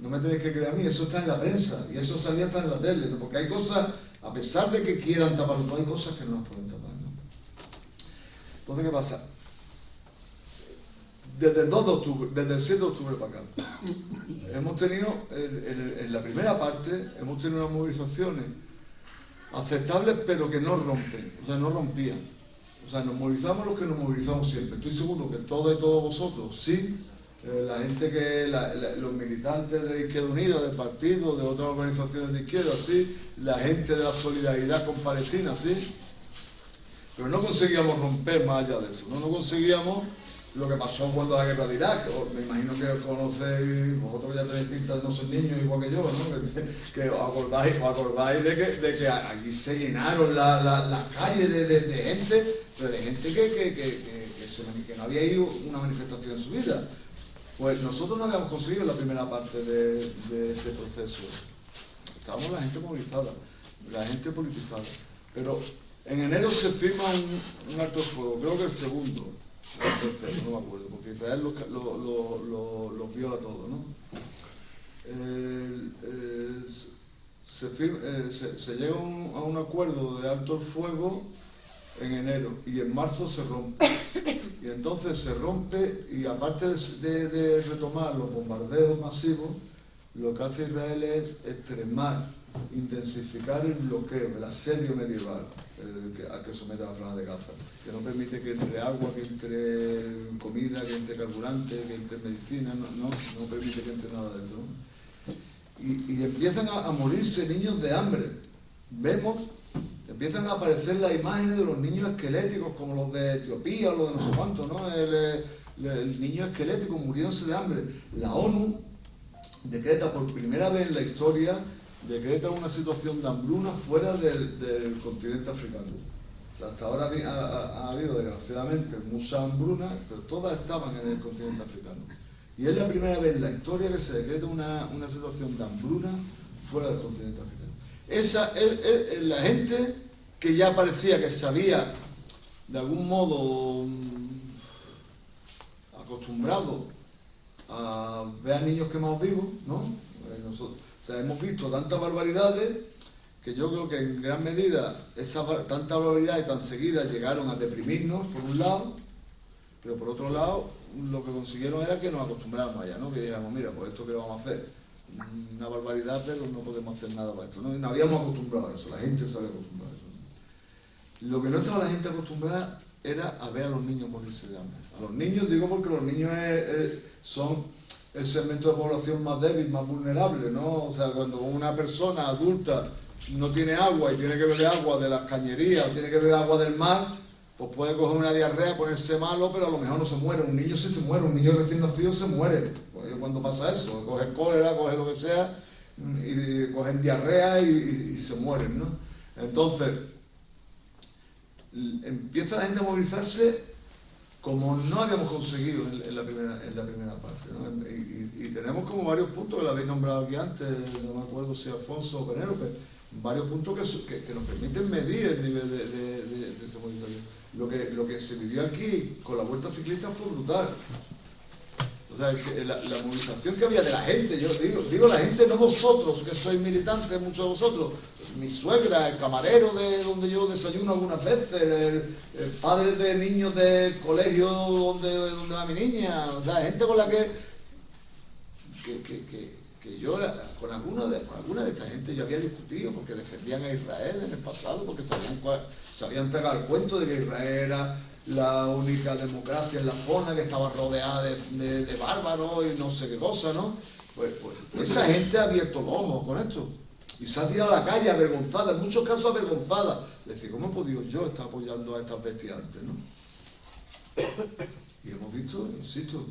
no me tenéis que creer a mí, eso está en la prensa y eso salía hasta en la tele, ¿no? Porque hay cosas, a pesar de que quieran taparlo, hay cosas que no nos pueden tapar, ¿no? Entonces, ¿qué pasa? Desde el 2 de octubre, desde el 7 de octubre para acá, hemos tenido, en la primera parte, hemos tenido unas movilizaciones aceptables, pero que no rompen, o sea, no rompían. O sea, nos movilizamos los que nos movilizamos siempre. Estoy seguro que todos y todos vosotros, sí, la gente los militantes de Izquierda Unida, del partido, de otras organizaciones de izquierda, sí, la gente de la solidaridad con Palestina, sí, pero no conseguíamos romper más allá de eso, no conseguíamos lo que pasó cuando la guerra de Irak. Me imagino que os conocéis, vosotros ya tenéis pinta de no ser niños igual que yo, ¿no? Que os acordáis de que allí se llenaron las calles de gente, pero de gente que no había ido una manifestación en su vida. Pues nosotros no habíamos conseguido la primera parte de este proceso. Estábamos la gente movilizada, la gente politizada. Pero en enero se firma un alto el fuego, creo que el segundo. El tercero, no me acuerdo, porque Israel los viola todo, ¿no? Se llega a un acuerdo de alto el fuego en enero y en marzo se rompe. Y entonces se rompe y aparte de retomar los bombardeos masivos, lo que hace Israel es extremar, intensificar el bloqueo, el asedio medieval al que somete a la Franja de Gaza, que no permite que entre agua, que entre comida, que entre carburante, que entre medicina, no permite que entre nada de eso. Y empiezan a morirse niños de hambre. Vemos, empiezan a aparecer las imágenes de los niños esqueléticos, como los de Etiopía o los de no sé cuántos, ¿no? El niño esquelético muriéndose de hambre. La ONU decreta por primera vez en la historia, decreta una situación de hambruna fuera del continente africano. Hasta ahora ha habido, desgraciadamente, mucha hambruna, pero todas estaban en el continente africano. Y es la primera vez en la historia que se decreta una situación de hambruna fuera del continente africano. Esa es la gente que ya parecía que se había, de algún modo, acostumbrado a ver a niños quemados vivos, ¿no? O sea, hemos visto tantas barbaridades que yo creo que en gran medida tantas barbaridades tan seguidas llegaron a deprimirnos, por un lado, pero por otro lado lo que consiguieron era que nos acostumbráramos allá, ¿no? Que dijéramos, mira, pues esto que lo vamos a hacer, una barbaridad, pero no podemos hacer nada para esto, ¿no? Y nos habíamos acostumbrado a eso, la gente se había acostumbrado a eso, ¿no? Lo que no estaba la gente acostumbrada era a ver a los niños morirse de hambre. A los niños, digo porque los niños son el segmento de población más débil, más vulnerable, ¿no? O sea, cuando una persona adulta no tiene agua y tiene que beber agua de las cañerías o tiene que beber agua del mar, pues puede coger una diarrea, ponerse malo, pero a lo mejor no se muere. Un niño sí se muere, un niño recién nacido se muere. Pues cuando pasa eso, coge cólera, coge lo que sea, y cogen diarrea y se mueren, ¿no? Entonces, empieza la gente a movilizarse como no habíamos conseguido en la primera parte, ¿no? Y tenemos como varios puntos que lo habéis nombrado aquí antes, no me acuerdo si Alfonso o Penélope, varios puntos que nos permiten medir el nivel de esa movilización. Lo que se vivió aquí con la Vuelta Ciclista fue brutal. O sea, la movilización que había de la gente, yo digo la gente, no vosotros, que sois militantes, muchos de vosotros, mi suegra, el camarero de donde yo desayuno algunas veces, el padre de niños del colegio donde va mi niña, o sea, gente con la que yo, con alguna de esta gente yo había discutido porque defendían a Israel en el pasado, porque sabían tragar el cuento de que Israel era la única democracia en la zona, que estaba rodeada de bárbaros y no sé qué cosa, ¿no? Pues esa gente ha abierto los ojos con esto y se ha tirado a la calle avergonzada, en muchos casos avergonzada. Es decir, ¿cómo he podido yo estar apoyando a estas bestias antes, no? Y hemos visto, insisto,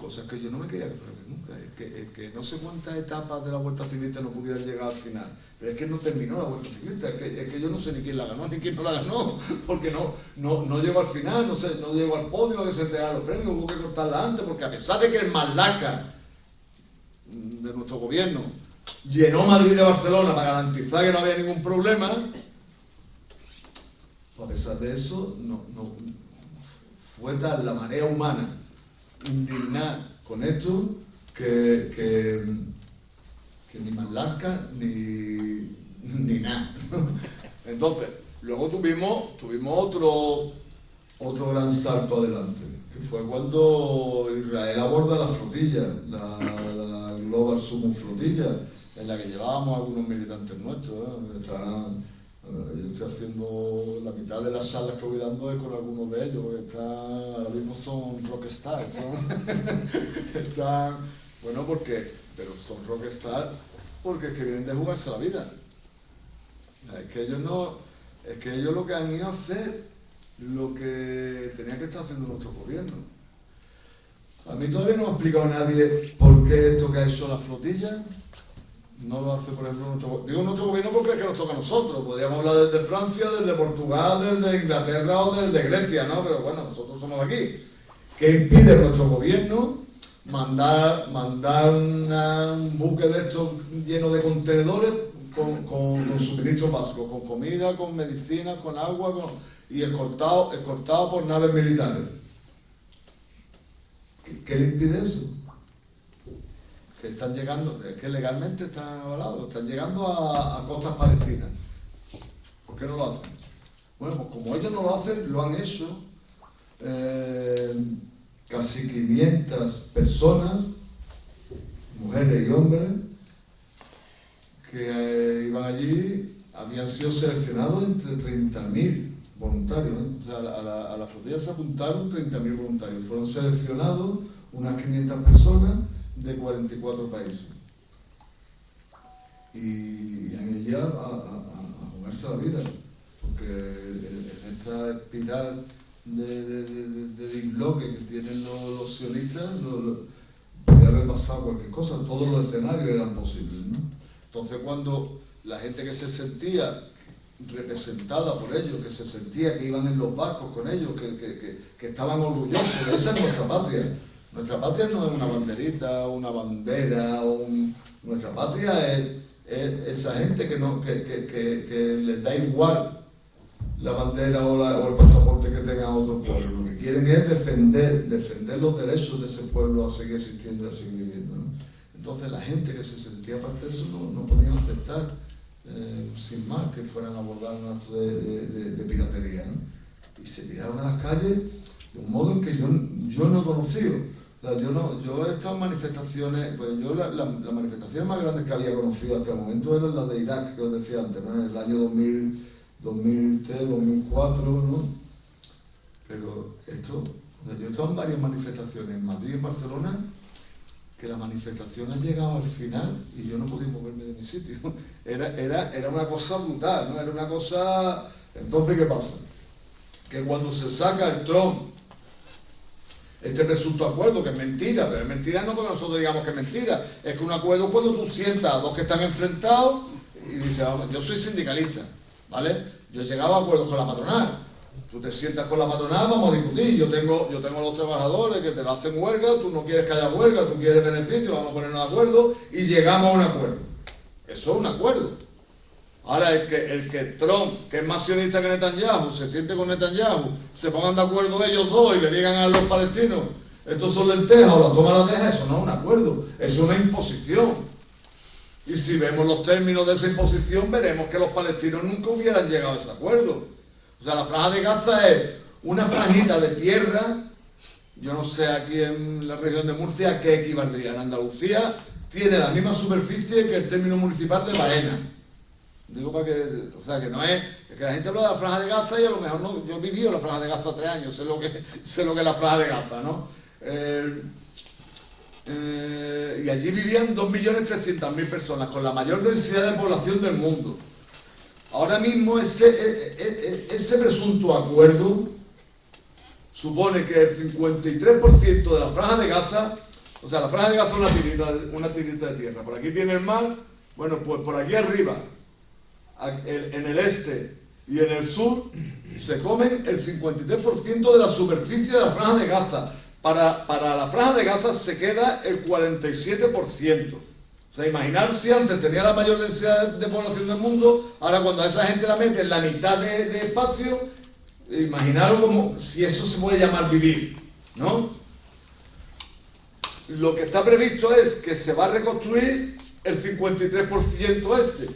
cosas que yo no me creía que fuera nunca. El que no sé cuántas etapas de la Vuelta Ciclista no pudieran llegar al final, pero es que no terminó la Vuelta Ciclista, es que yo no sé ni quién la ganó ni quién no la ganó, porque no llegó al final, no llegó al podio a que se entregaran los premios, hubo que cortarla antes, porque a pesar de que el Marlaska de nuestro gobierno llenó Madrid de Barcelona para garantizar que no había ningún problema, a pesar de eso, fue tal la marea humana indignada con esto que ni Marlaska ni nada. Entonces, luego tuvimos otro gran salto adelante, que fue cuando Israel aborda la flotilla, la Global Summit Flotilla, en la que llevábamos algunos militantes nuestros. Yo estoy haciendo la mitad de las charlas que voy dando es con algunos de ellos. Ahora mismo son rockstars, pero son rockstars porque es que vienen de jugarse la vida. Es que ellos lo que han ido a hacer lo que tenía que estar haciendo nuestro gobierno. A mí todavía no me ha explicado nadie por qué esto que ha hecho la flotilla no lo hace, por ejemplo, nuestro gobierno, porque es que nos toca a nosotros. Podríamos hablar desde Francia, desde Portugal, desde Inglaterra o desde Grecia, ¿no? Pero bueno, nosotros somos aquí. ¿Qué impide nuestro gobierno mandar un buque de estos lleno de contenedores con suministros básicos, con comida, con medicina, con agua, y escoltado por naves militares? ¿Qué le impide eso? Que están llegando, es que legalmente están avalados, están llegando a costas palestinas. ¿Por qué no lo hacen? Bueno, pues como ellos no lo hacen, lo han hecho casi 500 personas, mujeres y hombres, que iban allí, habían sido seleccionados entre 30.000 voluntarios. O sea, a la flotilla se apuntaron 30.000 voluntarios. Fueron seleccionados unas 500 personas de 44 países. Y han ido a jugarse la vida, porque en esta espiral de disloque que tienen los sionistas, podría haber pasado cualquier cosa, todos los escenarios eran posibles, ¿no? Entonces, cuando la gente que se sentía representada por ellos, que se sentía que iban en los barcos con ellos, que estaban orgullosos, esa es nuestra patria. Nuestra patria no es una banderita, una bandera, nuestra patria es esa gente que les da igual la bandera o el pasaporte que tengan otros pueblos. Lo que quieren es defender los derechos de ese pueblo a seguir existiendo y a seguir viviendo, ¿no? Entonces la gente que se sentía parte de eso no podían aceptar sin más que fueran a abordar un acto de piratería, ¿no? Y se tiraron a las calles de un modo en que yo no he conocido. Yo he estado en manifestaciones, pues yo las manifestaciones más grandes que había conocido hasta el momento eran las de Irak, que os decía antes, ¿no? En el año 2003, 2004, ¿no? Pero yo he estado en varias manifestaciones en Madrid y en Barcelona, que la manifestación ha llegado al final y yo no podía moverme de mi sitio. Era una cosa brutal, ¿no? Era una cosa... Entonces, ¿qué pasa? Que cuando se saca el Trump este presunto acuerdo, que es mentira, pero es mentira no porque nosotros digamos que es mentira, es que un acuerdo es cuando tú sientas a dos que están enfrentados y dices, vamos, yo soy sindicalista, ¿vale? Yo he llegado a acuerdos con la patronal, tú te sientas con la patronal, vamos a discutir, yo tengo a los trabajadores que te hacen huelga, tú no quieres que haya huelga, tú quieres beneficio, vamos a ponernos de acuerdo y llegamos a un acuerdo. Eso es un acuerdo. Ahora, el que Trump, que es más sionista que Netanyahu, se siente con Netanyahu, se pongan de acuerdo ellos dos y le digan a los palestinos, estos son lentejas o la toma de lentejas, eso no es un acuerdo, es una imposición. Y si vemos los términos de esa imposición, veremos que los palestinos nunca hubieran llegado a ese acuerdo. O sea, la franja de Gaza es una franjita de tierra, yo no sé aquí en la región de Murcia qué equivaldría. En Andalucía tiene la misma superficie que el término municipal de Baena. Digo para que, o sea, que no es que la gente habla de la franja de Gaza y a lo mejor no, yo viví en la franja de Gaza 3 años, sé lo que es la franja de Gaza, ¿no? Y allí vivían 2.300.000 personas, con la mayor densidad de población del mundo. Ahora mismo ese presunto acuerdo supone que el 53% de la franja de Gaza, o sea, la franja de Gaza es una tirita de tierra. Por aquí tiene el mar, bueno, pues por aquí arriba, en el este y en el sur, se comen el 53% de la superficie de la franja de Gaza. Para la franja de Gaza se queda el 47%. O sea, imaginar si antes tenía la mayor densidad de población del mundo, ahora cuando a esa gente la mete en la mitad de espacio, imaginaros como si eso se puede llamar vivir, ¿no? Lo que está previsto es que se va a reconstruir el 53% este,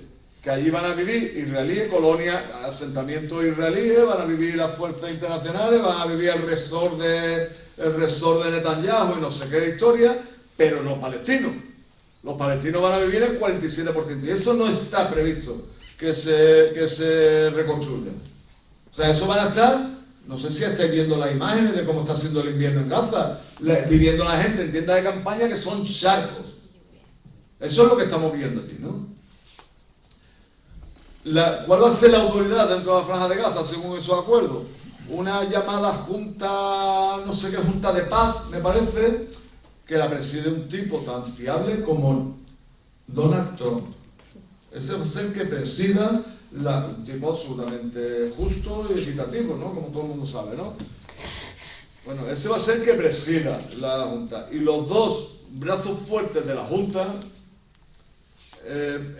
que allí van a vivir israelíes, colonias, asentamientos israelíes, van a vivir las fuerzas internacionales, van a vivir el resort de Netanyahu y no sé qué historia, pero no palestinos. Los palestinos van a vivir el 47%, y eso no está previsto que se reconstruya. O sea, eso van a estar, no sé si estáis viendo las imágenes de cómo está siendo el invierno en Gaza, viviendo la gente en tiendas de campaña que son charcos. Eso es lo que estamos viendo aquí, ¿no? ¿Cuál va a ser la autoridad dentro de la franja de Gaza según esos acuerdos? Una llamada junta, no sé qué junta de paz, me parece, que la preside un tipo tan fiable como Donald Trump. Ese va a ser el que presida, un tipo absolutamente justo y equitativo, ¿no? Como todo el mundo sabe, ¿no? Bueno, ese va a ser el que presida la Junta. Y los dos brazos fuertes de la Junta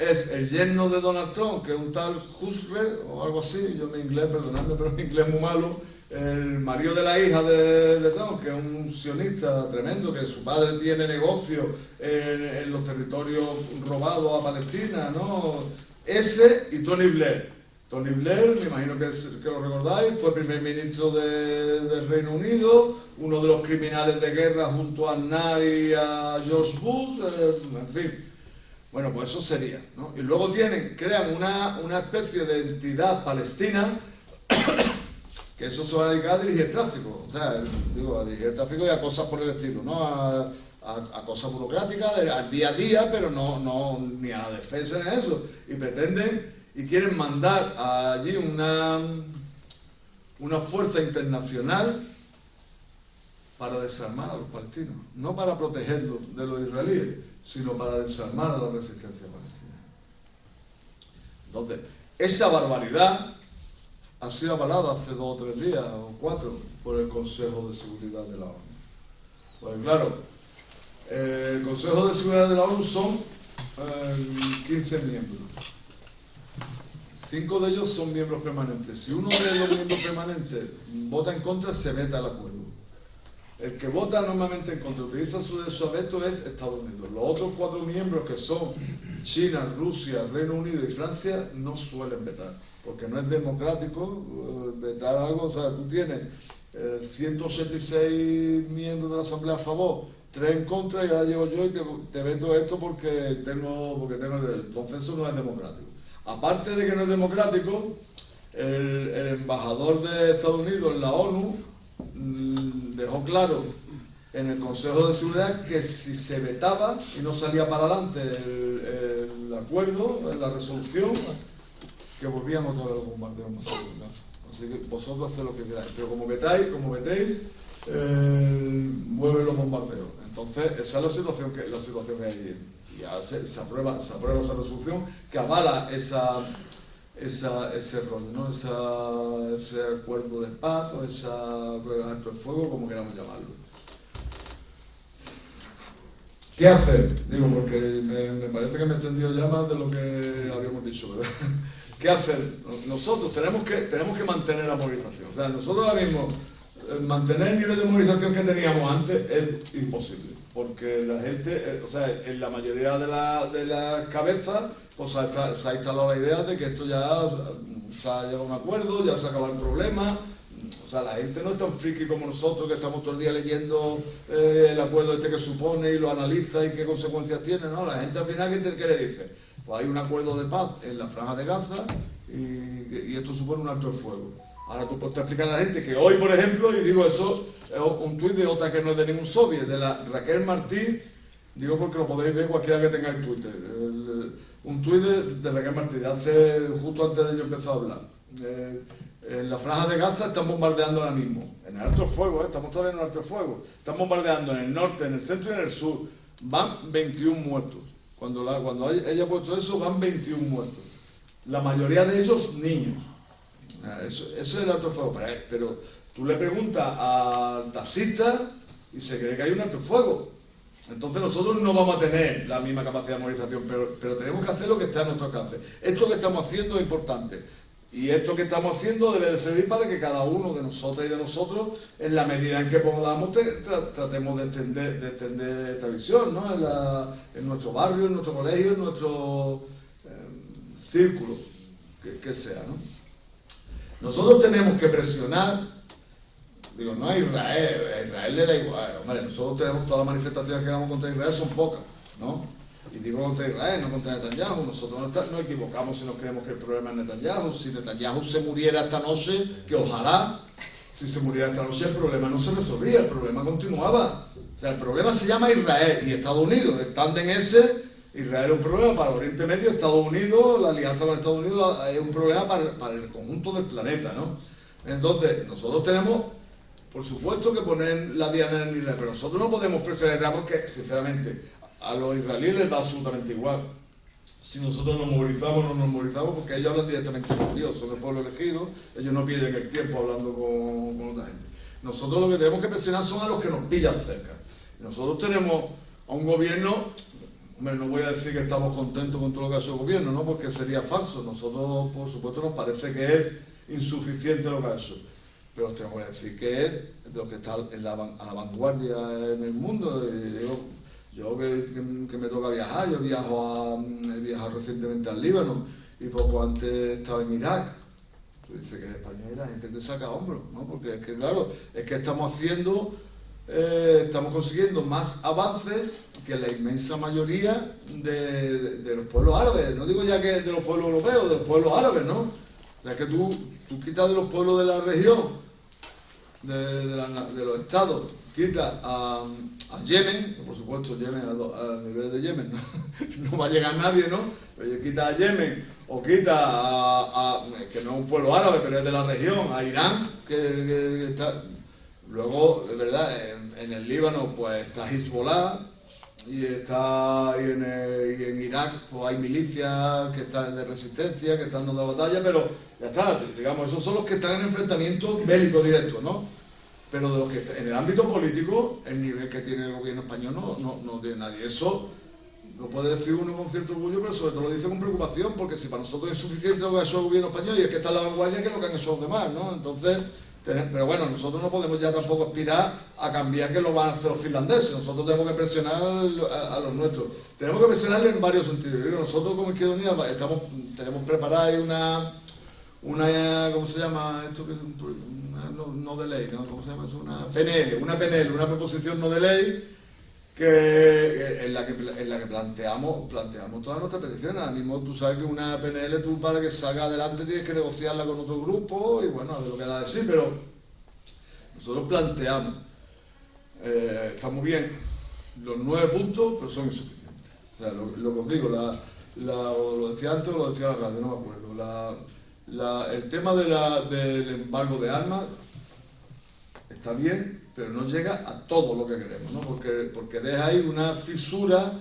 es el yerno de Donald Trump, que es un tal Husre, o algo así, yo mi inglés, perdonadme, pero mi inglés es muy malo, el marido de la hija de Trump, que es un sionista tremendo, que su padre tiene negocio en los territorios robados a Palestina, ¿no? Ese y Tony Blair. Tony Blair, me imagino que lo recordáis, fue primer ministro del Reino Unido, uno de los criminales de guerra junto a Aznar y a George Bush, en fin. Bueno, pues eso sería, ¿no? Y luego crean una especie de entidad palestina que eso se va a dedicar a dirigir tráfico, o sea, a dirigir tráfico y a cosas por el estilo, ¿no? A cosas burocráticas, al día a día, pero no ni a la defensa ni a eso. Y pretenden y quieren mandar allí una fuerza internacional para desarmar a los palestinos, no para protegerlos de los israelíes, sino para desarmar a la resistencia palestina. Entonces, esa barbaridad ha sido avalada hace 2 o 3 días, o 4, por el Consejo de Seguridad de la ONU. Pues claro, el Consejo de Seguridad de la ONU son 15 miembros. 5 de ellos son miembros permanentes. Si uno de los miembros permanentes vota en contra, se veta el acuerdo. El que vota normalmente en contra, utiliza su derecho a veto, es Estados Unidos. Los otros 4 miembros, que son China, Rusia, Reino Unido y Francia, no suelen vetar, porque no es democrático vetar algo. O sea, tú tienes 186 miembros de la Asamblea a favor, 3 en contra, y ahora llego yo y te veto esto porque tengo derecho. Entonces eso no es democrático. Aparte de que no es democrático, el embajador de Estados Unidos en la ONU dejó claro en el Consejo de Seguridad que si se vetaba y no salía para adelante el acuerdo, la resolución, que volvían otra vez los bombardeos masivos en Gaza. Así que vosotros haced lo que queráis, pero como vetéis, vuelven los bombardeos. Entonces esa es la situación que hay allí. Y ahora se aprueba esa resolución que avala ese rol, ¿no? Ese acuerdo de paz o ese alto el fuego, como queramos llamarlo. ¿Qué hacer? Digo, porque me parece que me he entendido ya más de lo que habíamos dicho, ¿verdad? ¿Qué hacer? Nosotros tenemos que mantener la movilización. O sea, nosotros ahora mismo mantener el nivel de movilización que teníamos antes es imposible, porque la gente, o sea, en la mayoría de las cabezas, pues se ha instalado la idea de que esto ya se ha llegado a un acuerdo, ya se acabó el problema. O sea, la gente no es tan friki como nosotros, que estamos todo el día leyendo el acuerdo que supone y lo analiza y qué consecuencias tiene, ¿no? La gente al final, ¿qué le dice? Pues hay un acuerdo de paz en la franja de Gaza y esto supone un alto el fuego. Ahora tú puedes explicar a la gente que hoy, por ejemplo, y digo eso, es un tuit de otra que no es de ningún soviet, de la Raquel Martí, digo porque lo podéis ver cualquiera que tenga el Twitter, un tuit de Raquel Martí, justo antes de yo empezar a hablar. En la franja de Gaza están bombardeando ahora mismo, en el alto fuego, estamos todavía en el alto fuego. Están bombardeando en el norte, en el centro y en el sur. Van 21 muertos. Cuando ella ha puesto eso, van 21 muertos. La mayoría de ellos niños. Eso es el alto fuego. Pero tú le preguntas al taxista y se cree que hay un alto fuego. Entonces nosotros no vamos a tener la misma capacidad de movilización, pero tenemos que hacer lo que está a nuestro alcance. Esto que estamos haciendo es importante. Y esto que estamos haciendo debe de servir para que cada uno de nosotras y de nosotros, en la medida en que podamos, tratemos de extender esta visión, ¿no? En nuestro barrio, en nuestro colegio, en nuestro círculo, que sea, ¿no? Nosotros tenemos que presionar, digo, no a Israel, a Israel le da igual, hombre, nosotros tenemos todas las manifestaciones que hagamos contra Israel, son pocas, ¿no? Y digo contra Israel, no contra Netanyahu. Nosotros no equivocamos si nos creemos que el problema es Netanyahu. Si Netanyahu se muriera esta noche, que ojalá, si se muriera esta noche, el problema no se resolvía, el problema continuaba. O sea, el problema se llama Israel y Estados Unidos. El tándem ese, Israel es un problema para Oriente Medio, Estados Unidos, la alianza con Estados Unidos es un problema para el conjunto del planeta, ¿no? Entonces, nosotros tenemos, por supuesto, que poner la diana en Israel, pero nosotros no podemos presionar a Israel porque, sinceramente, a los israelíes les da absolutamente igual. Si nosotros nos movilizamos o no nos movilizamos, porque ellos hablan directamente con Dios, son el pueblo elegido, ellos no pierden el tiempo hablando con otra gente. Nosotros lo que tenemos que presionar son a los que nos pillan cerca. Y nosotros tenemos a un gobierno, hombre, no voy a decir que estamos contentos con todo lo que ha hecho el gobierno, ¿no? Porque sería falso. Nosotros, por supuesto, nos parece que es insuficiente lo que ha hecho. Pero te voy a decir que es de lo que está a la vanguardia en el mundo. Yo que me toca viajar, he viajado recientemente al Líbano y poco antes estaba en Irak. Tú dices que en España la gente te saca hombros, ¿no? Porque es que, claro, es que estamos consiguiendo más avances que la inmensa mayoría de los pueblos árabes. No digo ya que de los pueblos europeos, de los pueblos árabes, ¿no? O sea, que tú quitas de los pueblos de la región, de los estados, quitas a Yemen, por supuesto Yemen a nivel de Yemen no va a llegar nadie, ¿no? Pero quita a Yemen o quita que no es un pueblo árabe, pero es de la región, a Irán, que está. Luego, de verdad, en el Líbano pues está Hezbollah y en Irak pues hay milicias que están de resistencia, que están dando batalla, pero ya está, digamos, esos son los que están en enfrentamiento bélico directo, ¿no? Pero de los que en el ámbito político, el nivel que tiene el gobierno español no tiene nadie. Eso lo puede decir uno con cierto orgullo, pero sobre todo lo dice con preocupación, porque si para nosotros es suficiente lo que ha hecho el gobierno español y es que está en la vanguardia, que es lo que han hecho los demás, ¿no? Entonces, pero bueno, nosotros no podemos ya tampoco aspirar a cambiar que lo van a hacer los finlandeses. Nosotros tenemos que presionar a los nuestros. Tenemos que presionarle en varios sentidos. Yo digo, nosotros como Izquierda Unida tenemos preparada ahí una ¿cómo se llama esto? Que es no de ley, ¿no? ¿Cómo se llama eso? Una PNL, una proposición no de ley en la que planteamos todas nuestras peticiones. Ahora mismo tú sabes que una PNL, tú para que salga adelante tienes que negociarla con otro grupo y bueno, a ver lo que da de sí, pero nosotros planteamos, está muy bien los 9 puntos, pero son insuficientes. O sea, lo que os digo, lo decía antes o lo decía la radio, no me acuerdo. El tema del embargo de armas está bien, pero no llega a todo lo que queremos, ¿no? Porque deja ahí una fisura,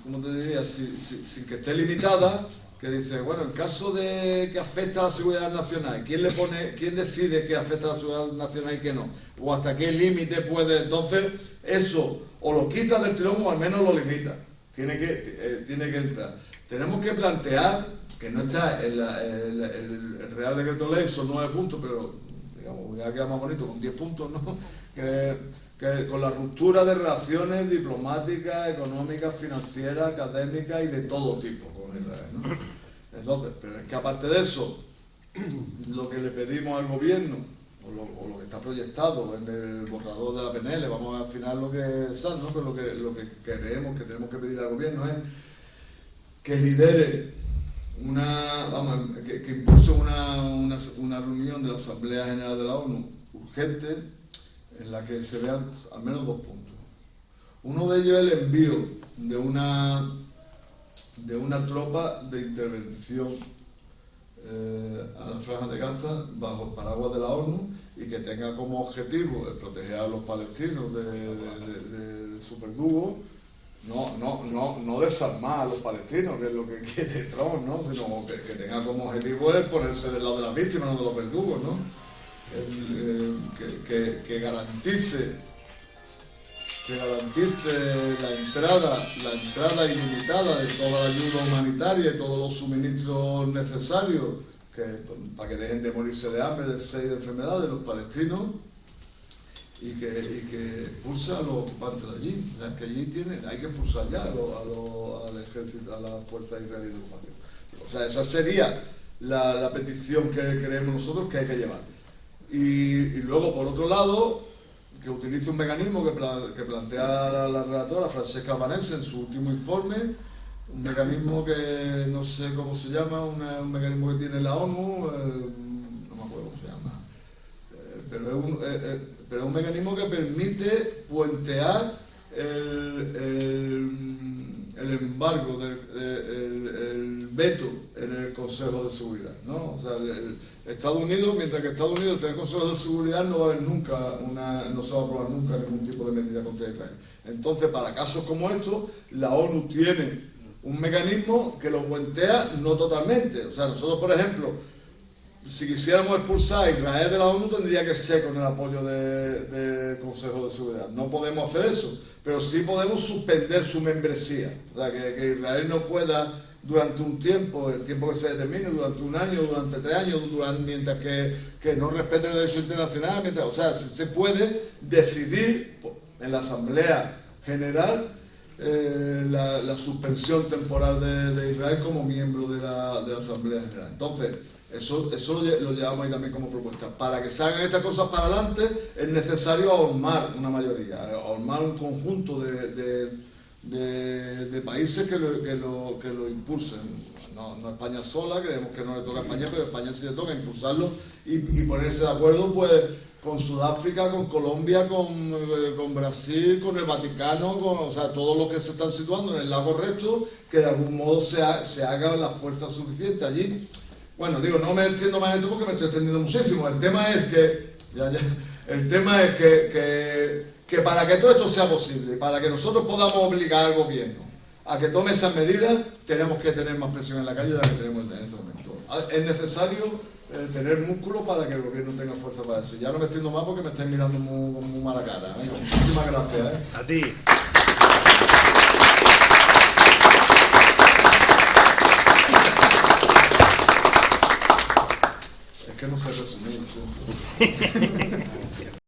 ¿cómo te diría? Sin que esté limitada, que dice, bueno, en caso de que afecte a la seguridad nacional, ¿quién decide que afecta a la seguridad nacional y que no? O hasta qué límite puede. Entonces, eso o lo quita del tirón o al menos lo limita. Tiene que entrar. Tenemos que plantear, que no está en el Real Decreto Ley, son 9 puntos, pero digamos, ya queda más bonito con 10 puntos, ¿no? Que con la ruptura de relaciones diplomáticas, económicas, financieras, académicas y de todo tipo con Israel, ¿no? Entonces, pero es que aparte de eso, lo que le pedimos al gobierno, o lo que está proyectado en el borrador de la PNL, vamos al final lo que es, ¿no? Pero lo que creemos que tenemos que pedir al gobierno es que lidere que impulse una reunión de la Asamblea General de la ONU urgente en la que se vean al menos 2 puntos. Uno de ellos es el envío de una tropa de intervención a la Franja de Gaza bajo el paraguas de la ONU y que tenga como objetivo el proteger a los palestinos de superdugo, no desarmar a los palestinos, que es lo que quiere Trump, ¿no? Sino que tenga como objetivo el ponerse del lado de las víctimas, no de los verdugos, ¿no? Que garantice la entrada ilimitada de toda la ayuda humanitaria y todos los suministros necesarios para que dejen de morirse de hambre, de sed y de enfermedades los palestinos, y que expulse a los parte de allí. ¿Sabes? Que allí hay que expulsar ya al ejército, a la fuerza israelí de ocupación. O sea, esa sería la petición que creemos nosotros que hay que llevar. Y luego, por otro lado, que utilice un mecanismo que plantea la relatora Francesca Albanese en su último informe, un mecanismo que no sé cómo se llama, un mecanismo que tiene la ONU, no me acuerdo cómo se llama, pero es un mecanismo que permite puentear el embargo, el veto en el Consejo de Seguridad, ¿no? O sea, Estados Unidos, mientras que Estados Unidos esté en el Consejo de Seguridad, no va a haber nunca no se va a aprobar nunca ningún tipo de medida contra Israel. Entonces, para casos como estos, la ONU tiene un mecanismo que lo puentea no totalmente. O sea, nosotros, por ejemplo, si quisiéramos expulsar a Israel de la ONU, tendría que ser con el apoyo del Consejo de Seguridad. No podemos hacer eso, pero sí podemos suspender su membresía. O sea, que Israel no pueda, durante un tiempo, el tiempo que se determine, durante un año, durante 3 años, mientras que no respete el derecho internacional, o sea, se puede decidir en la Asamblea General la suspensión temporal de Israel como miembro de la Asamblea General. Entonces, eso lo llevamos ahí también como propuesta. Para que se hagan estas cosas para adelante es necesario ahormar una mayoría, ahormar un conjunto de países que lo impulsen. No España sola, creemos que no le toca a España, pero a España sí le toca impulsarlo y ponerse de acuerdo pues con Sudáfrica, con Colombia, con Brasil, con el Vaticano, o sea, todos los que se están situando en el lado correcto, que de algún modo se haga la fuerza suficiente allí. Bueno, digo, no me extiendo más en esto porque me estoy extendiendo muchísimo. El tema es que para que todo esto sea posible, para que nosotros podamos obligar al gobierno a que tome esas medidas, tenemos que tener más presión en la calle de la que tenemos en este momento. Es necesario tener músculo para que el gobierno tenga fuerza para eso. Ya no me extiendo más porque me estáis mirando muy mala cara. Muchísimas gracias. A ti.